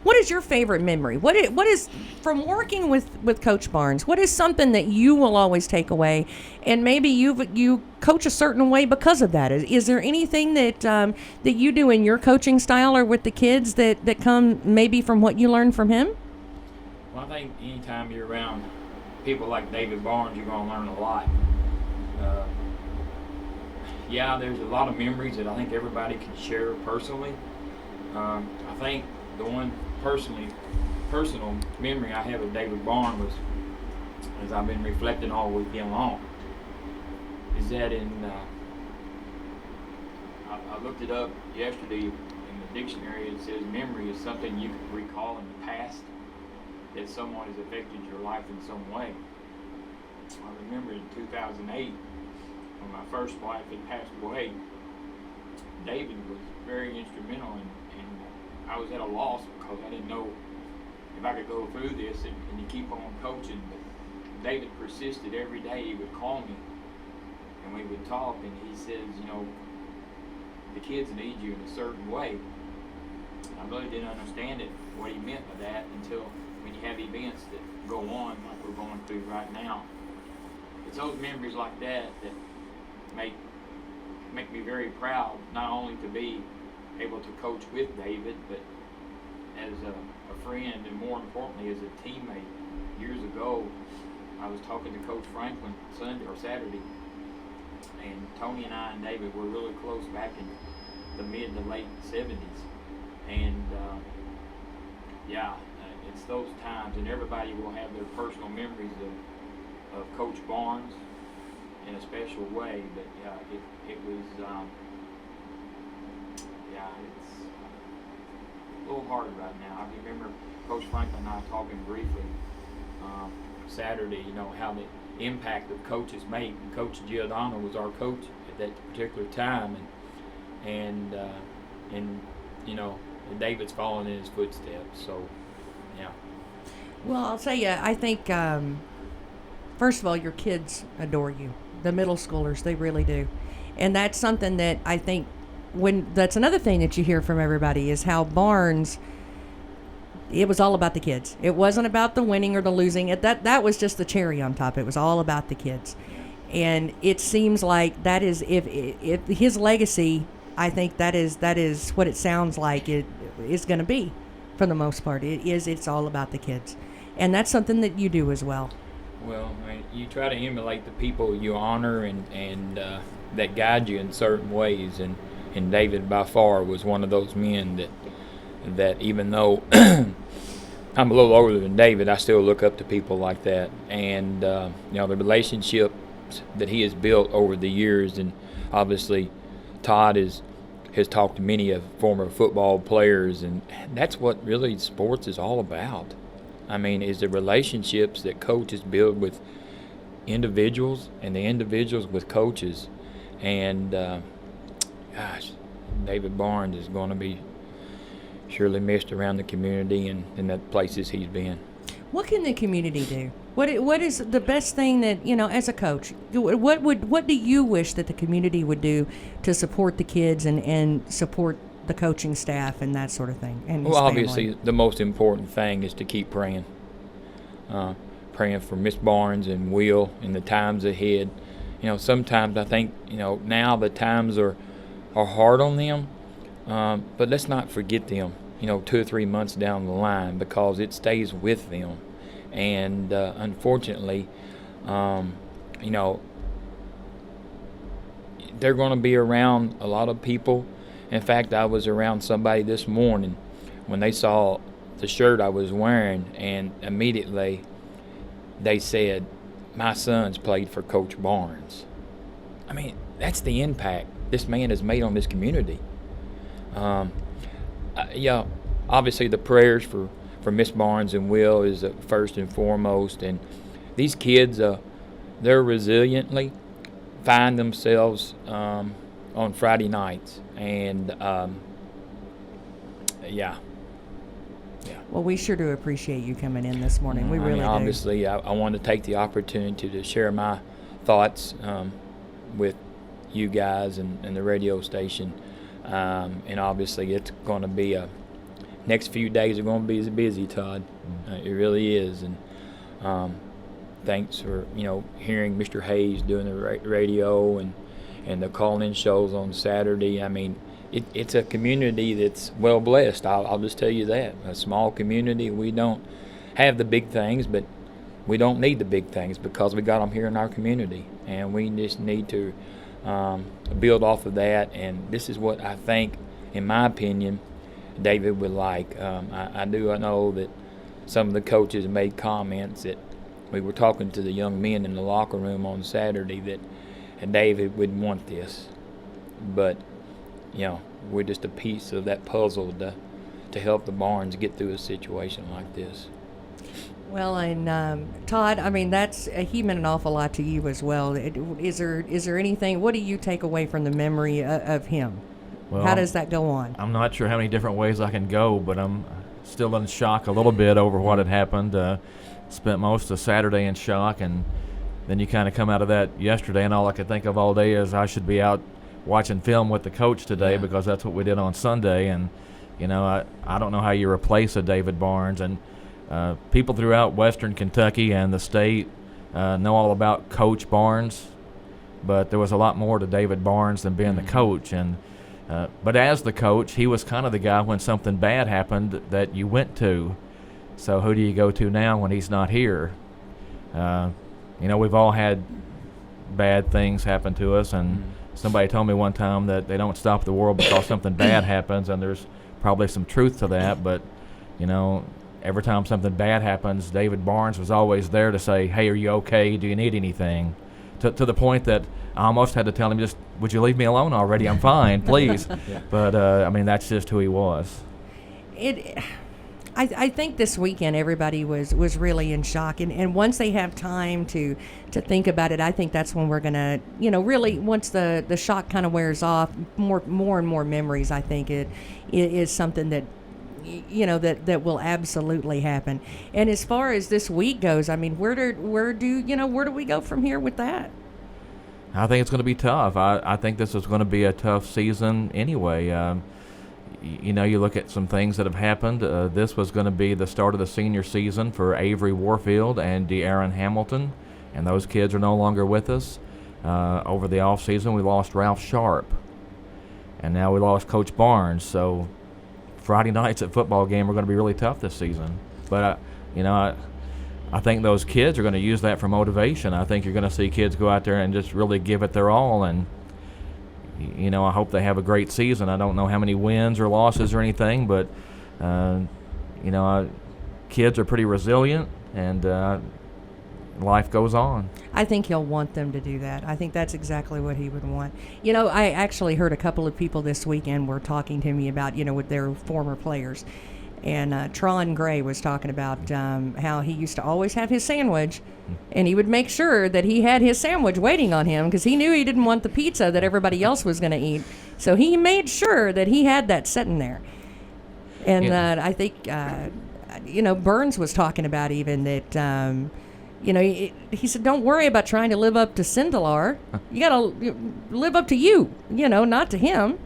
what is your favorite memory? What is from working with Coach Barnes? What is something that you will always take away, and maybe you coach a certain way because of that? Is there anything that you do in your coaching style or with the kids that come maybe from what you learned from him? Well, I think anytime you're around people like David Barnes, you're going to learn a lot. There's a lot of memories that I think everybody can share personally. I think the one personal memory I have of David Barnes was, as I've been reflecting all weekend long, is that I looked it up yesterday in the dictionary. It says memory is something you can recall in the past that someone has affected your life in some way. I remember in 2008, when my first wife had passed away, David was very instrumental, and I was at a loss because I didn't know if I could go through this and to keep on coaching. But David persisted every day. He would call me, and we would talk, and he says, you know, the kids need you in a certain way. I really didn't understand it, what he meant by that, until when you have events that go on like we're going through right now. It's those memories like that that make me very proud, not only to be able to coach with David, but as a friend, and more importantly as a teammate. Years ago, I was talking to Coach Franklin Sunday or Saturday, and Tony and I and David were really close back in the mid to late 70s. And it's those times, and everybody will have their personal memories of Coach Barnes in a special way. But it was it's a little hard right now. I remember Coach Franklin and I talking briefly Saturday, you know, how the impact that coaches make. And Coach Giordano was our coach at that particular time, and you know, David's following in his footsteps. So, yeah. Well, I'll tell you, I think, first of all, your kids adore you. The middle schoolers, they really do. And that's something that I think that's another thing that you hear from everybody is how Barnes, it was all about the kids. It wasn't about the winning or the losing. That was just the cherry on top. It was all about the kids. And it seems like that is, if his legacy, I think that is what it sounds like it is going to be for the most part. It's all about the kids. And that's something that you do as well. Well, I mean, you try to emulate the people you honor and that guide you in certain ways. And David, by far, was one of those men that even though I'm a little older than David, I still look up to people like that. And, you know, the relationships that he has built over the years, and obviously Todd has talked to many of former football players, and that's what really sports is all about. I mean, is the relationships that coaches build with individuals and the individuals with coaches. And, gosh, David Barnes is going to be surely missed around the community and in the places he's been. What can the community do? What is the best thing that, you know, as a coach, what do you wish that the community would do to support the kids and support the coaching staff and that sort of thing? And well, obviously, the most important thing is to keep praying. Praying for Miss Barnes and Will in the times ahead. You know, sometimes I think, you know, now the times are hard on them, but let's not forget them, you know, 2 or 3 months down the line, because it stays with them. And unfortunately, you know, they're going to be around a lot of people. In fact, I was around somebody this morning when they saw the shirt I was wearing, and immediately they said, my son's played for Coach Barnes. I mean, that's the impact this man has made on this community. Yeah, obviously the prayers for Miss Barnes and Will is first and foremost, and these kids, they're resiliently find themselves on Friday nights, and yeah. Well, we sure do appreciate you coming in this morning. We really do. Obviously, I want to take the opportunity to share my thoughts with you guys and the radio station, and obviously it's going to be next few days are going to be busy, Todd. It really is, and thanks for, you know, hearing Mr. Hayes doing the radio and the call-in shows on Saturday. I mean, it's a community that's well blessed. I'll just tell you that. A small community. We don't have the big things, but we don't need the big things because we got them here in our community, and we just need to build off of that. And this is what I think, in my opinion, David would like. I know that some of the coaches made comments that we were talking to the young men in the locker room on Saturday that David would want this, but you know, we're just a piece of that puzzle to help the Barnes get through a situation like this. Well, and Todd, I mean, he meant an awful lot to you as well. Is there anything? What do you take away from the memory of him? Well, how does that go on? I'm not sure how many different ways I can go, but I'm still in shock a little bit over what had happened. Spent most of Saturday in shock, and then you kind of come out of that yesterday, and all I could think of all day is I should be out watching film with the coach today because that's what we did on Sunday. And I don't know how you replace a David Barnes. And people throughout Western Kentucky and the state know all about Coach Barnes, but there was a lot more to David Barnes than being the coach. And but as the coach, he was kind of the guy when something bad happened that you went to. So who do you go to now when he's not here? We've all had bad things happen to us, and somebody told me one time that they don't stop the world because something bad happens, and there's probably some truth to that. But every time something bad happens, David Barnes was always there to say, "Hey, are you okay? Do you need anything?" To the point that I almost had to tell him, "Just would you leave me alone already? I'm fine, please." But that's just who he was. I think this weekend everybody was really in shock, and once they have time to think about it, I think that's when we're gonna really, once the shock kind of wears off, more and more memories. I think it is something that that will absolutely happen. And as far as this week goes, I mean, where do we go from here with that? I think it's going to be tough. I think this is going to be a tough season anyway. You look at some things that have happened. This was going to be the start of the senior season for Avery Warfield and De'Aaron Hamilton, and those kids are no longer with us. Over the off season, we lost Ralph Sharp, and now we lost Coach Barnes. So Friday nights at football game are going to be really tough this season. But I think those kids are going to use that for motivation. I think you're going to see kids go out there and just really give it their all. And I hope they have a great season. I don't know how many wins or losses or anything, but kids are pretty resilient, and life goes on. I think he'll want them to do that. I think that's exactly what he would want. I actually heard a couple of people this weekend were talking to me about, with their former players. And Tron Gray was talking about how he used to always have his sandwich, and he would make sure that he had his sandwich waiting on him because he knew he didn't want the pizza that everybody else was going to eat. So he made sure that he had that sitting there. And I think, Burns was talking about even that, he said, don't worry about trying to live up to Sindelar. You got to live up to you, not to him.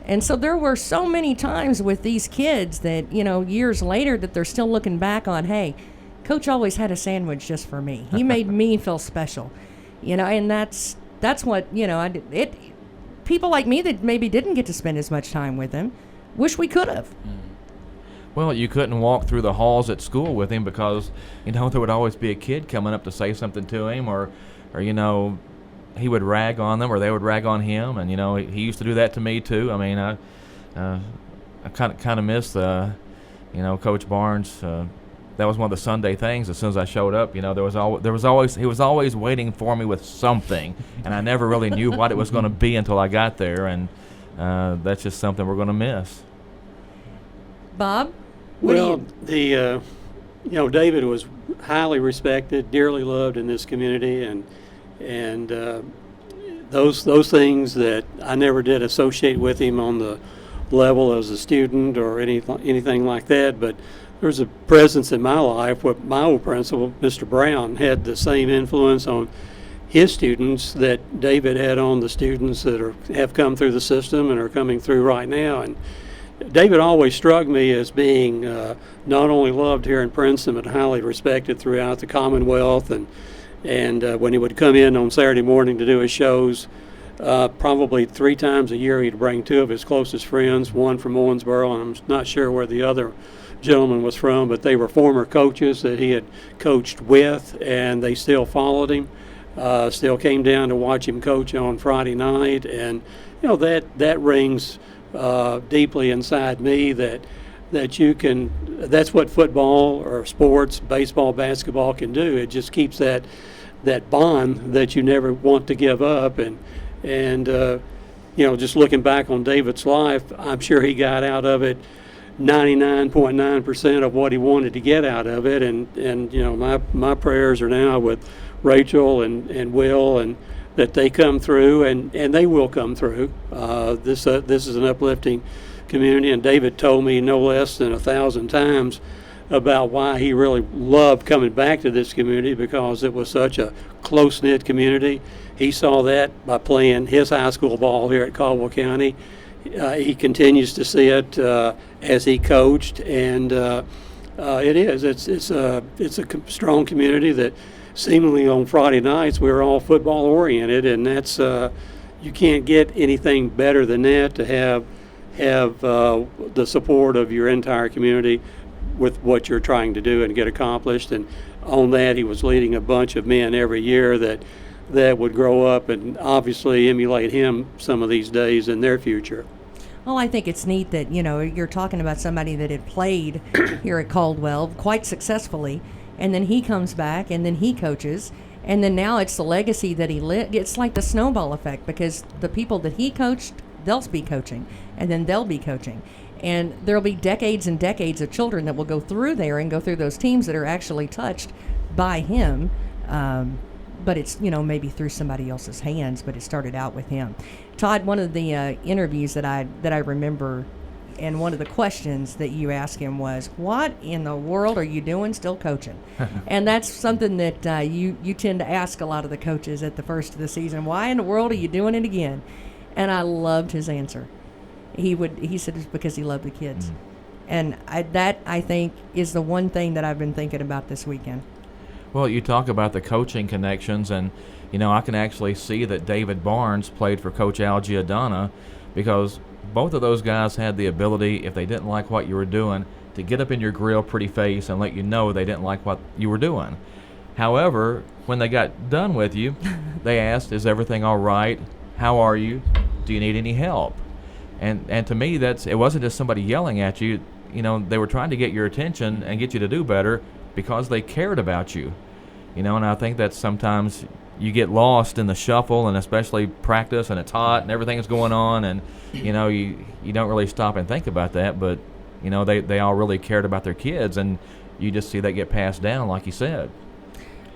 And so there were so many times with these kids that, years later that they're still looking back on, hey, Coach always had a sandwich just for me. He made me feel special, and that's what, people like me that maybe didn't get to spend as much time with him, wish we could have. Well, you couldn't walk through the halls at school with him because, there would always be a kid coming up to say something to him or he would rag on them or they would rag on him. And, he used to do that to me too. I mean, I kind of miss, Coach Barnes. That was one of the Sunday things. As soon as I showed up, he was always waiting for me with something. And I never really knew what it was going to be until I got there. And that's just something we're going to miss. Bob? David was highly respected, dearly loved in this community, and those things that I never did associate with him on the level as a student or anything like that. But there's a presence in my life with my old principal, Mr. Brown, had the same influence on his students that David had on the students that have come through the system and are coming through right now. And David always struck me as being not only loved here in Princeton, but highly respected throughout the Commonwealth. And when he would come in on Saturday morning to do his shows, probably 3 times a year he'd bring 2 of his closest friends, one from Owensboro, and I'm not sure where the other gentleman was from, but they were former coaches that he had coached with, and they still followed him, still came down to watch him coach on Friday night. And that rings deeply inside me that that's what football or sports, baseball, basketball can do. It just keeps that bond that you never want to give up. And just looking back on David's life, I'm sure he got out of it 99.9% of what he wanted to get out of it. And you know, my prayers are now with Rachel and Will, and that they come through, and they will come through. This is an uplifting community, and David told me no less than 1,000 times about why he really loved coming back to this community, because it was such a close-knit community. He saw that by playing his high school ball here at Caldwell County. He continues to see it as he coached, and it's a strong community that seemingly on Friday nights we're all football oriented, and that's you can't get anything better than that, to have the support of your entire community with what you're trying to do and get accomplished. And on that, he was leading a bunch of men every year that would grow up and obviously emulate him some of these days in their future. Well, I think it's neat that, you know, you're talking about somebody that had played here at Caldwell quite successfully, and then he comes back, and then he coaches, and then now it's the legacy that he lit. It's like the snowball effect, because the people that he coached, they'll be coaching, and then they'll be coaching. And there'll be decades and decades of children that will go through there and go through those teams that are actually touched by him. But it's, you know, maybe through somebody else's hands, but it started out with him. Todd, one of the interviews that I remember, and one of the questions that you asked him was, what in the world are you doing still coaching? And that's something that you tend to ask a lot of the coaches at the first of the season. Why in the world are you doing it again? And I loved his answer. He said it's because he loved the kids. And I think is the one thing that I've been thinking about this weekend. Well, you talk about the coaching connections, and you know, I can actually see that David Barnes played for Coach Al Giordana, because both of those guys had the ability, if they didn't like what you were doing, to get up in your grill pretty face and let you know they didn't like what you were doing. However, when they got done with you, they asked, is everything all right? How are you? Do you need any help? And to me, it wasn't just somebody yelling at you. You know, they were trying to get your attention and get you to do better because they cared about you. You know, and I think that sometimes you get lost in the shuffle, and especially practice, and it's hot and everything's going on, and you know, you don't really stop and think about that. But you know, they all really cared about their kids, and you just see that get passed down, like you said.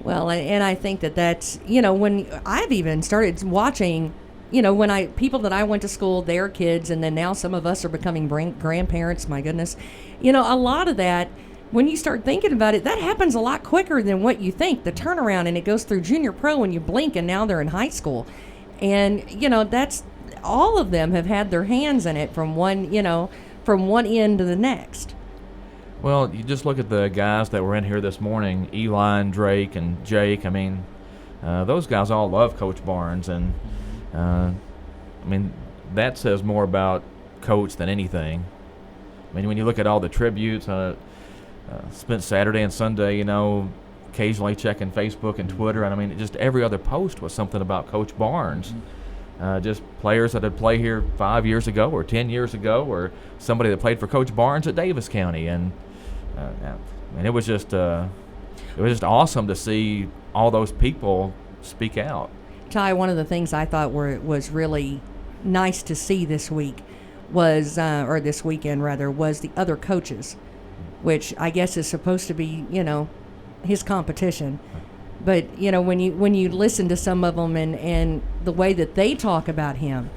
Well, and I think that's, you know, when I've even started watching, you know, when people that I went to school, their kids, and then now some of us are becoming grandparents, my goodness. You know, a lot of that, when you start thinking about it, that happens a lot quicker than what you think. The turnaround, and it goes through junior pro and you blink, and now they're in high school. And, you know, that's, all of them have had their hands in it from one end to the next. Well, you just look at the guys that were in here this morning, Eli and Drake and Jake. I mean, those guys all love Coach Barnes, and I mean, that says more about Coach than anything. I mean, when you look at all the tributes, spent Saturday and Sunday, you know, occasionally checking Facebook and Twitter, and I mean, just every other post was something about Coach Barnes. Just players that had played here 5 years ago or 10 years ago, or somebody that played for Coach Barnes at Davis County, and it was just awesome to see all those people speak out. Ty, one of the things I thought was really nice to see this week was, or this weekend rather, was the other coaches, which I guess is supposed to be, you know, his competition. But, you know, when you listen to some of them and the way that they talk about him,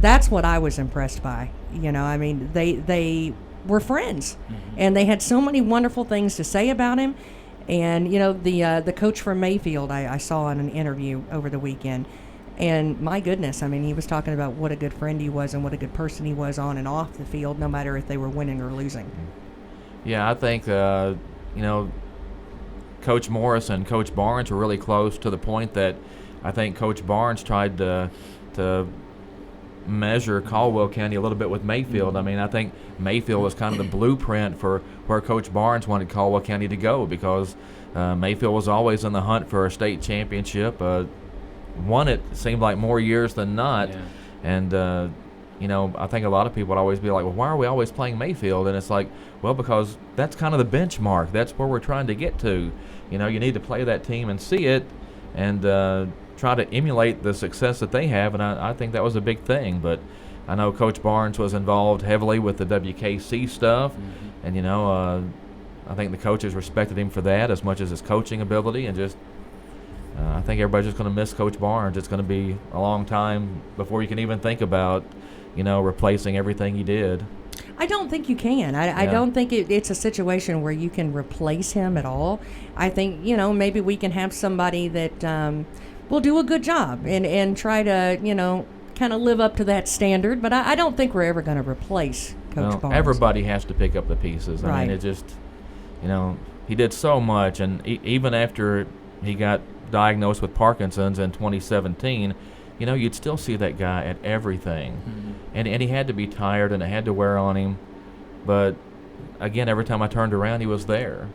that's what I was impressed by. You know, I mean, they were friends, and they had so many wonderful things to say about him. And, you know, the coach from Mayfield I saw in an interview over the weekend, and my goodness, I mean, he was talking about what a good friend he was and what a good person he was on and off the field, no matter if they were winning or losing. Yeah, I think, you know, Coach Morris and Coach Barnes were really close, to the point that I think Coach Barnes tried to measure Caldwell County a little bit with Mayfield. I mean, I think Mayfield was kind of the blueprint for where Coach Barnes wanted Caldwell County to go, because Mayfield was always in the hunt for a state championship. Won it seemed like more years than not. Yeah. And, you know, I think a lot of people would always be like, well, why are we always playing Mayfield? And it's like, well, because that's kind of the benchmark. That's where we're trying to get to. You know, you need to play that team and see it, and try to emulate the success that they have, and I think that was a big thing. But I know Coach Barnes was involved heavily with the WKC stuff, and I think the coaches respected him for that as much as his coaching ability, and just I think everybody's just going to miss Coach Barnes. It's going to be a long time before you can even think about, replacing everything he did. I don't think you can. I don't think it's a situation where you can replace him at all. I think, maybe we can have somebody that will do a good job and try to, kind of live up to that standard. But I don't think we're ever going to replace Coach Barnes. Everybody has to pick up the pieces. I mean, it just, he did so much. And even after he got diagnosed with Parkinson's in 2017, you'd still see that guy at everything. And he had to be tired, and it had to wear on him. But, again, every time I turned around, he was there.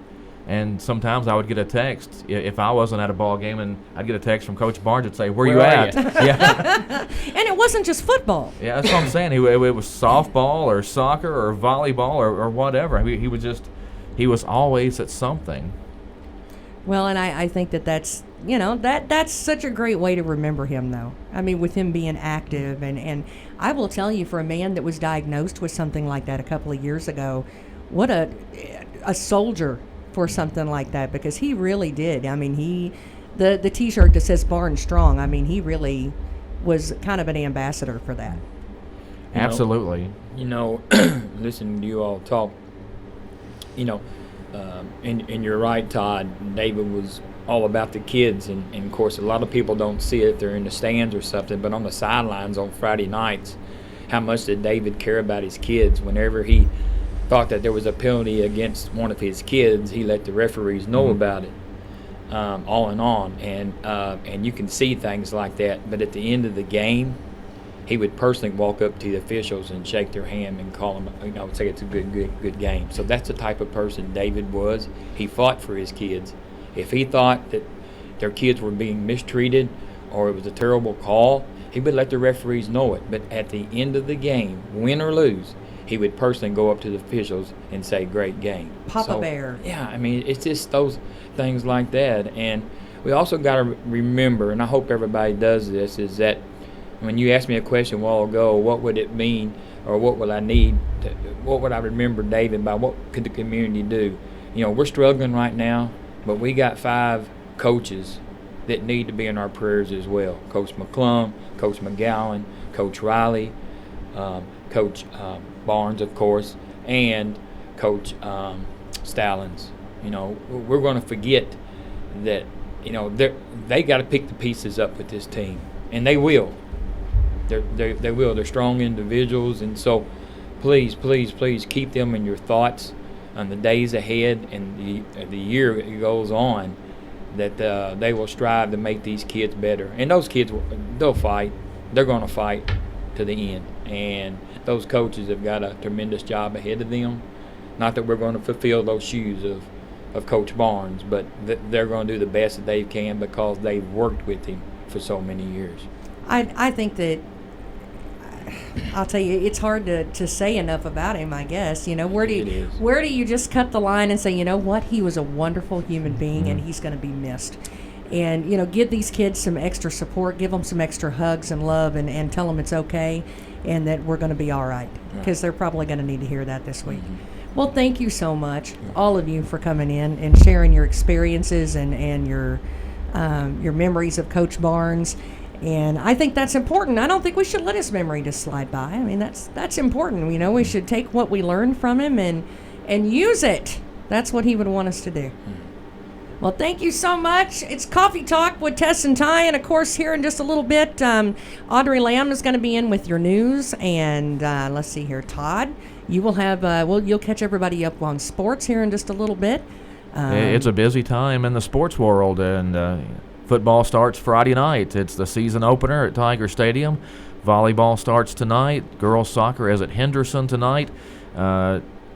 And sometimes I would get a text, if I wasn't at a ball game, and I'd get a text from Coach Barnes and say, where you at? Yeah. And it wasn't just football. Yeah, that's what I'm saying. It was softball or soccer or volleyball or whatever. He was always at something. Well, and I think that's that's such a great way to remember him, though. I mean, with him being active, and I will tell you, for a man that was diagnosed with something like that a couple of years ago, what a soldier for something like that, because he really did. I mean, the T-shirt that says Barnes Strong, I mean, he really was kind of an ambassador for that. Absolutely. Listening to you all talk, and you're right, Todd. David was all about the kids, and of course, a lot of people don't see it if they're in the stands or something, but on the sidelines on Friday nights, how much did David care about his kids? Whenever he thought that there was a penalty against one of his kids, he let the referees know about it, all and on, and you can see things like that. But at the end of the game, he would personally walk up to the officials and shake their hand and call them, say it's a good game. So that's the type of person David was. He fought for his kids. If he thought that their kids were being mistreated or it was a terrible call, he would let the referees know it. But at the end of the game, win or lose, he would personally go up to the officials and say, great game. Papa Bear. Yeah, I mean, it's just those things like that. And we also got to remember, and I hope everybody does this, is that when you asked me a question a while ago, what would it mean, or what would I need, what would I remember David by, what could the community do? We're struggling right now, but we got 5 coaches that need to be in our prayers as well. Coach McClung, Coach McGowan, Coach Riley, Coach Barnes, of course, and Coach Stallings. We're going to forget that, they got to pick the pieces up with this team, and they will. They will. They're strong individuals, and so please, please, please keep them in your thoughts on the days ahead and the year that goes on, that they will strive to make these kids better. And those kids, they'll fight. They're going to fight to the end. And those coaches have got a tremendous job ahead of them. Not that we're going to fulfill those shoes of Coach Barnes, but they're going to do the best that they can because they've worked with him for so many years. I think that, I'll tell you, it's hard to say enough about him, I guess. Where do you just cut the line and say, you know what, he was a wonderful human being and he's going to be missed. And, give these kids some extra support, give them some extra hugs and love, and tell them it's okay and that we're going to be all right, because they're probably going to need to hear that this week. Well, thank you so much, all of you, for coming in and sharing your experiences and your memories of Coach Barnes. And I think that's important. I don't think we should let his memory just slide by. I mean, that's important. We should take what we learned from him and use it. That's what he would want us to do. Well, thank you so much. It's Coffee Talk with Tess and Ty, and of course, here in just a little bit, Audrey Lamb is going to be in with your news. And let's see here, Todd, you will have you'll catch everybody up on sports here in just a little bit. It's a busy time in the sports world, and football starts Friday night. It's the season opener at Tiger Stadium. Volleyball starts tonight. Girls soccer is at Henderson tonight.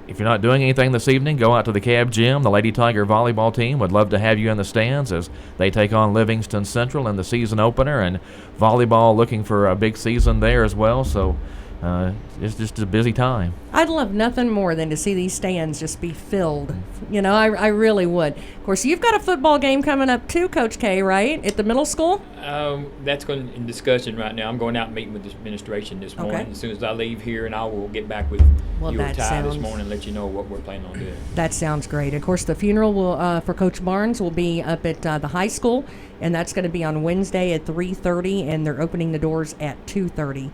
If you're not doing anything this evening, go out to the Cab Gym. The Lady Tiger volleyball team would love to have you in the stands as they take on Livingston Central in the season opener, and volleyball looking for a big season there as well. So it's just a busy time. I'd love nothing more than to see these stands just be filled. You know, I really would. Of course, you've got a football game coming up too, Coach K, right? At the middle school? That's going in discussion right now. I'm going out and meeting with the administration this morning. As soon as I leave here, and I will get back with you or Ty this morning and let you know what we're planning on doing. That sounds great. Of course, the funeral will for Coach Barnes will be up at the high school, and that's going to be on Wednesday at 3:30, and they're opening the doors at 2:30.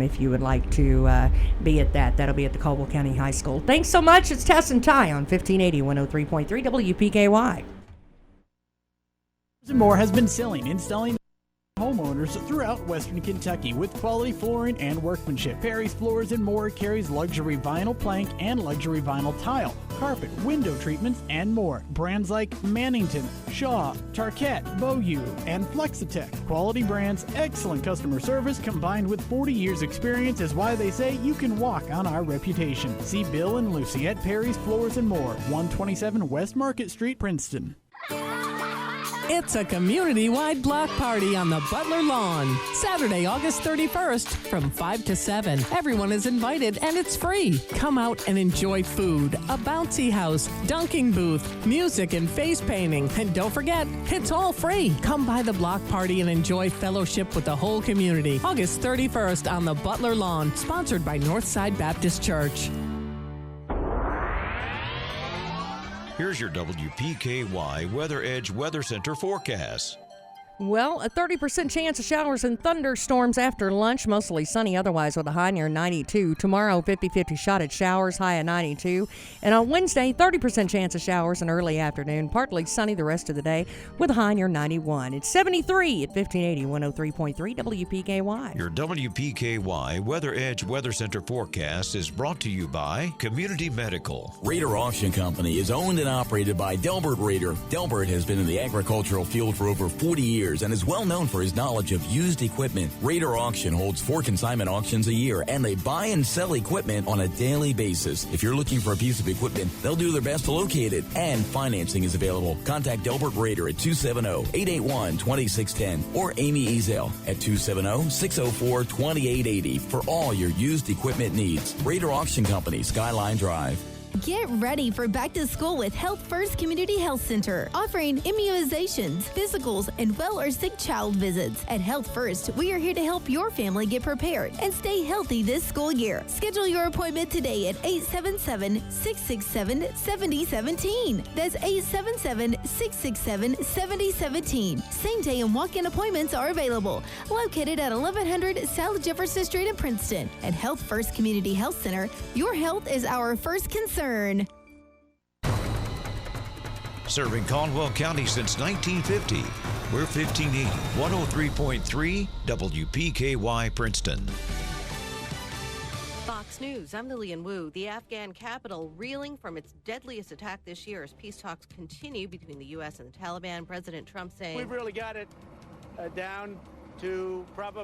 If you would like to be at that, that'll be at the Caldwell County High School. Thanks so much. It's Tess and Ty on 1580 103.3 WPKY. More has been installing homeowners throughout Western Kentucky with quality flooring and workmanship. Perry's Floors and More carries luxury vinyl plank and luxury vinyl tile, carpet, window treatments, and more. Brands like Mannington, Shaw, Tarkett, Beaulieu, and Flexitech. Quality brands, excellent customer service, combined with 40 years experience is why they say you can walk on our reputation. See Bill and Lucy at Perry's Floors and More, 127 West Market Street, Princeton. It's a community-wide block party on the Butler Lawn. Saturday, August 31st from 5 to 7. Everyone is invited and it's free. Come out and enjoy food, a bouncy house, dunking booth, music and face painting. And don't forget, it's all free. Come by the block party and enjoy fellowship with the whole community. August 31st on the Butler Lawn, sponsored by Northside Baptist Church. Here's your WPKY Weather Edge Weather Center forecast. Well, a 30% chance of showers and thunderstorms after lunch, mostly sunny otherwise with a high near 92. Tomorrow, 50-50 shot at showers, high at 92. And on Wednesday, 30% chance of showers in early afternoon, partly sunny the rest of the day with a high near 91. It's 73 at 1580 103.3 WPKY. Your WPKY Weather Edge Weather Center forecast is brought to you by Community Medical. Rader Auction Company is owned and operated by Delbert Rader. Delbert has been in the agricultural field for over 40 years and is well known for his knowledge of used equipment. Rader Auction holds 4 consignment auctions a year, and they buy and sell equipment on a daily basis. If you're looking for a piece of equipment, they'll do their best to locate it, and financing is available. Contact Delbert Rader at 270-881-2610 or Amy Ezel at 270-604-2880 for all your used equipment needs. Rader Auction Company, Skyline Drive. Get ready for back to school with Health First Community Health Center, offering immunizations, physicals, and well or sick child visits. At Health First, we are here to help your family get prepared and stay healthy this school year. Schedule your appointment today at 877-667-7017. That's 877-667-7017. Same day and walk-in appointments are available. Located at 1100 South Jefferson Street in Princeton. At Health First Community Health Center, your health is our first concern. Serving Caldwell County since 1950. We're 1580 103.3 WPKY Princeton. Fox News, I'm Lillian Wu. The Afghan capital reeling from its deadliest attack this year as peace talks continue between the U.S. and the Taliban. President Trump saying, "We've really got it down to probably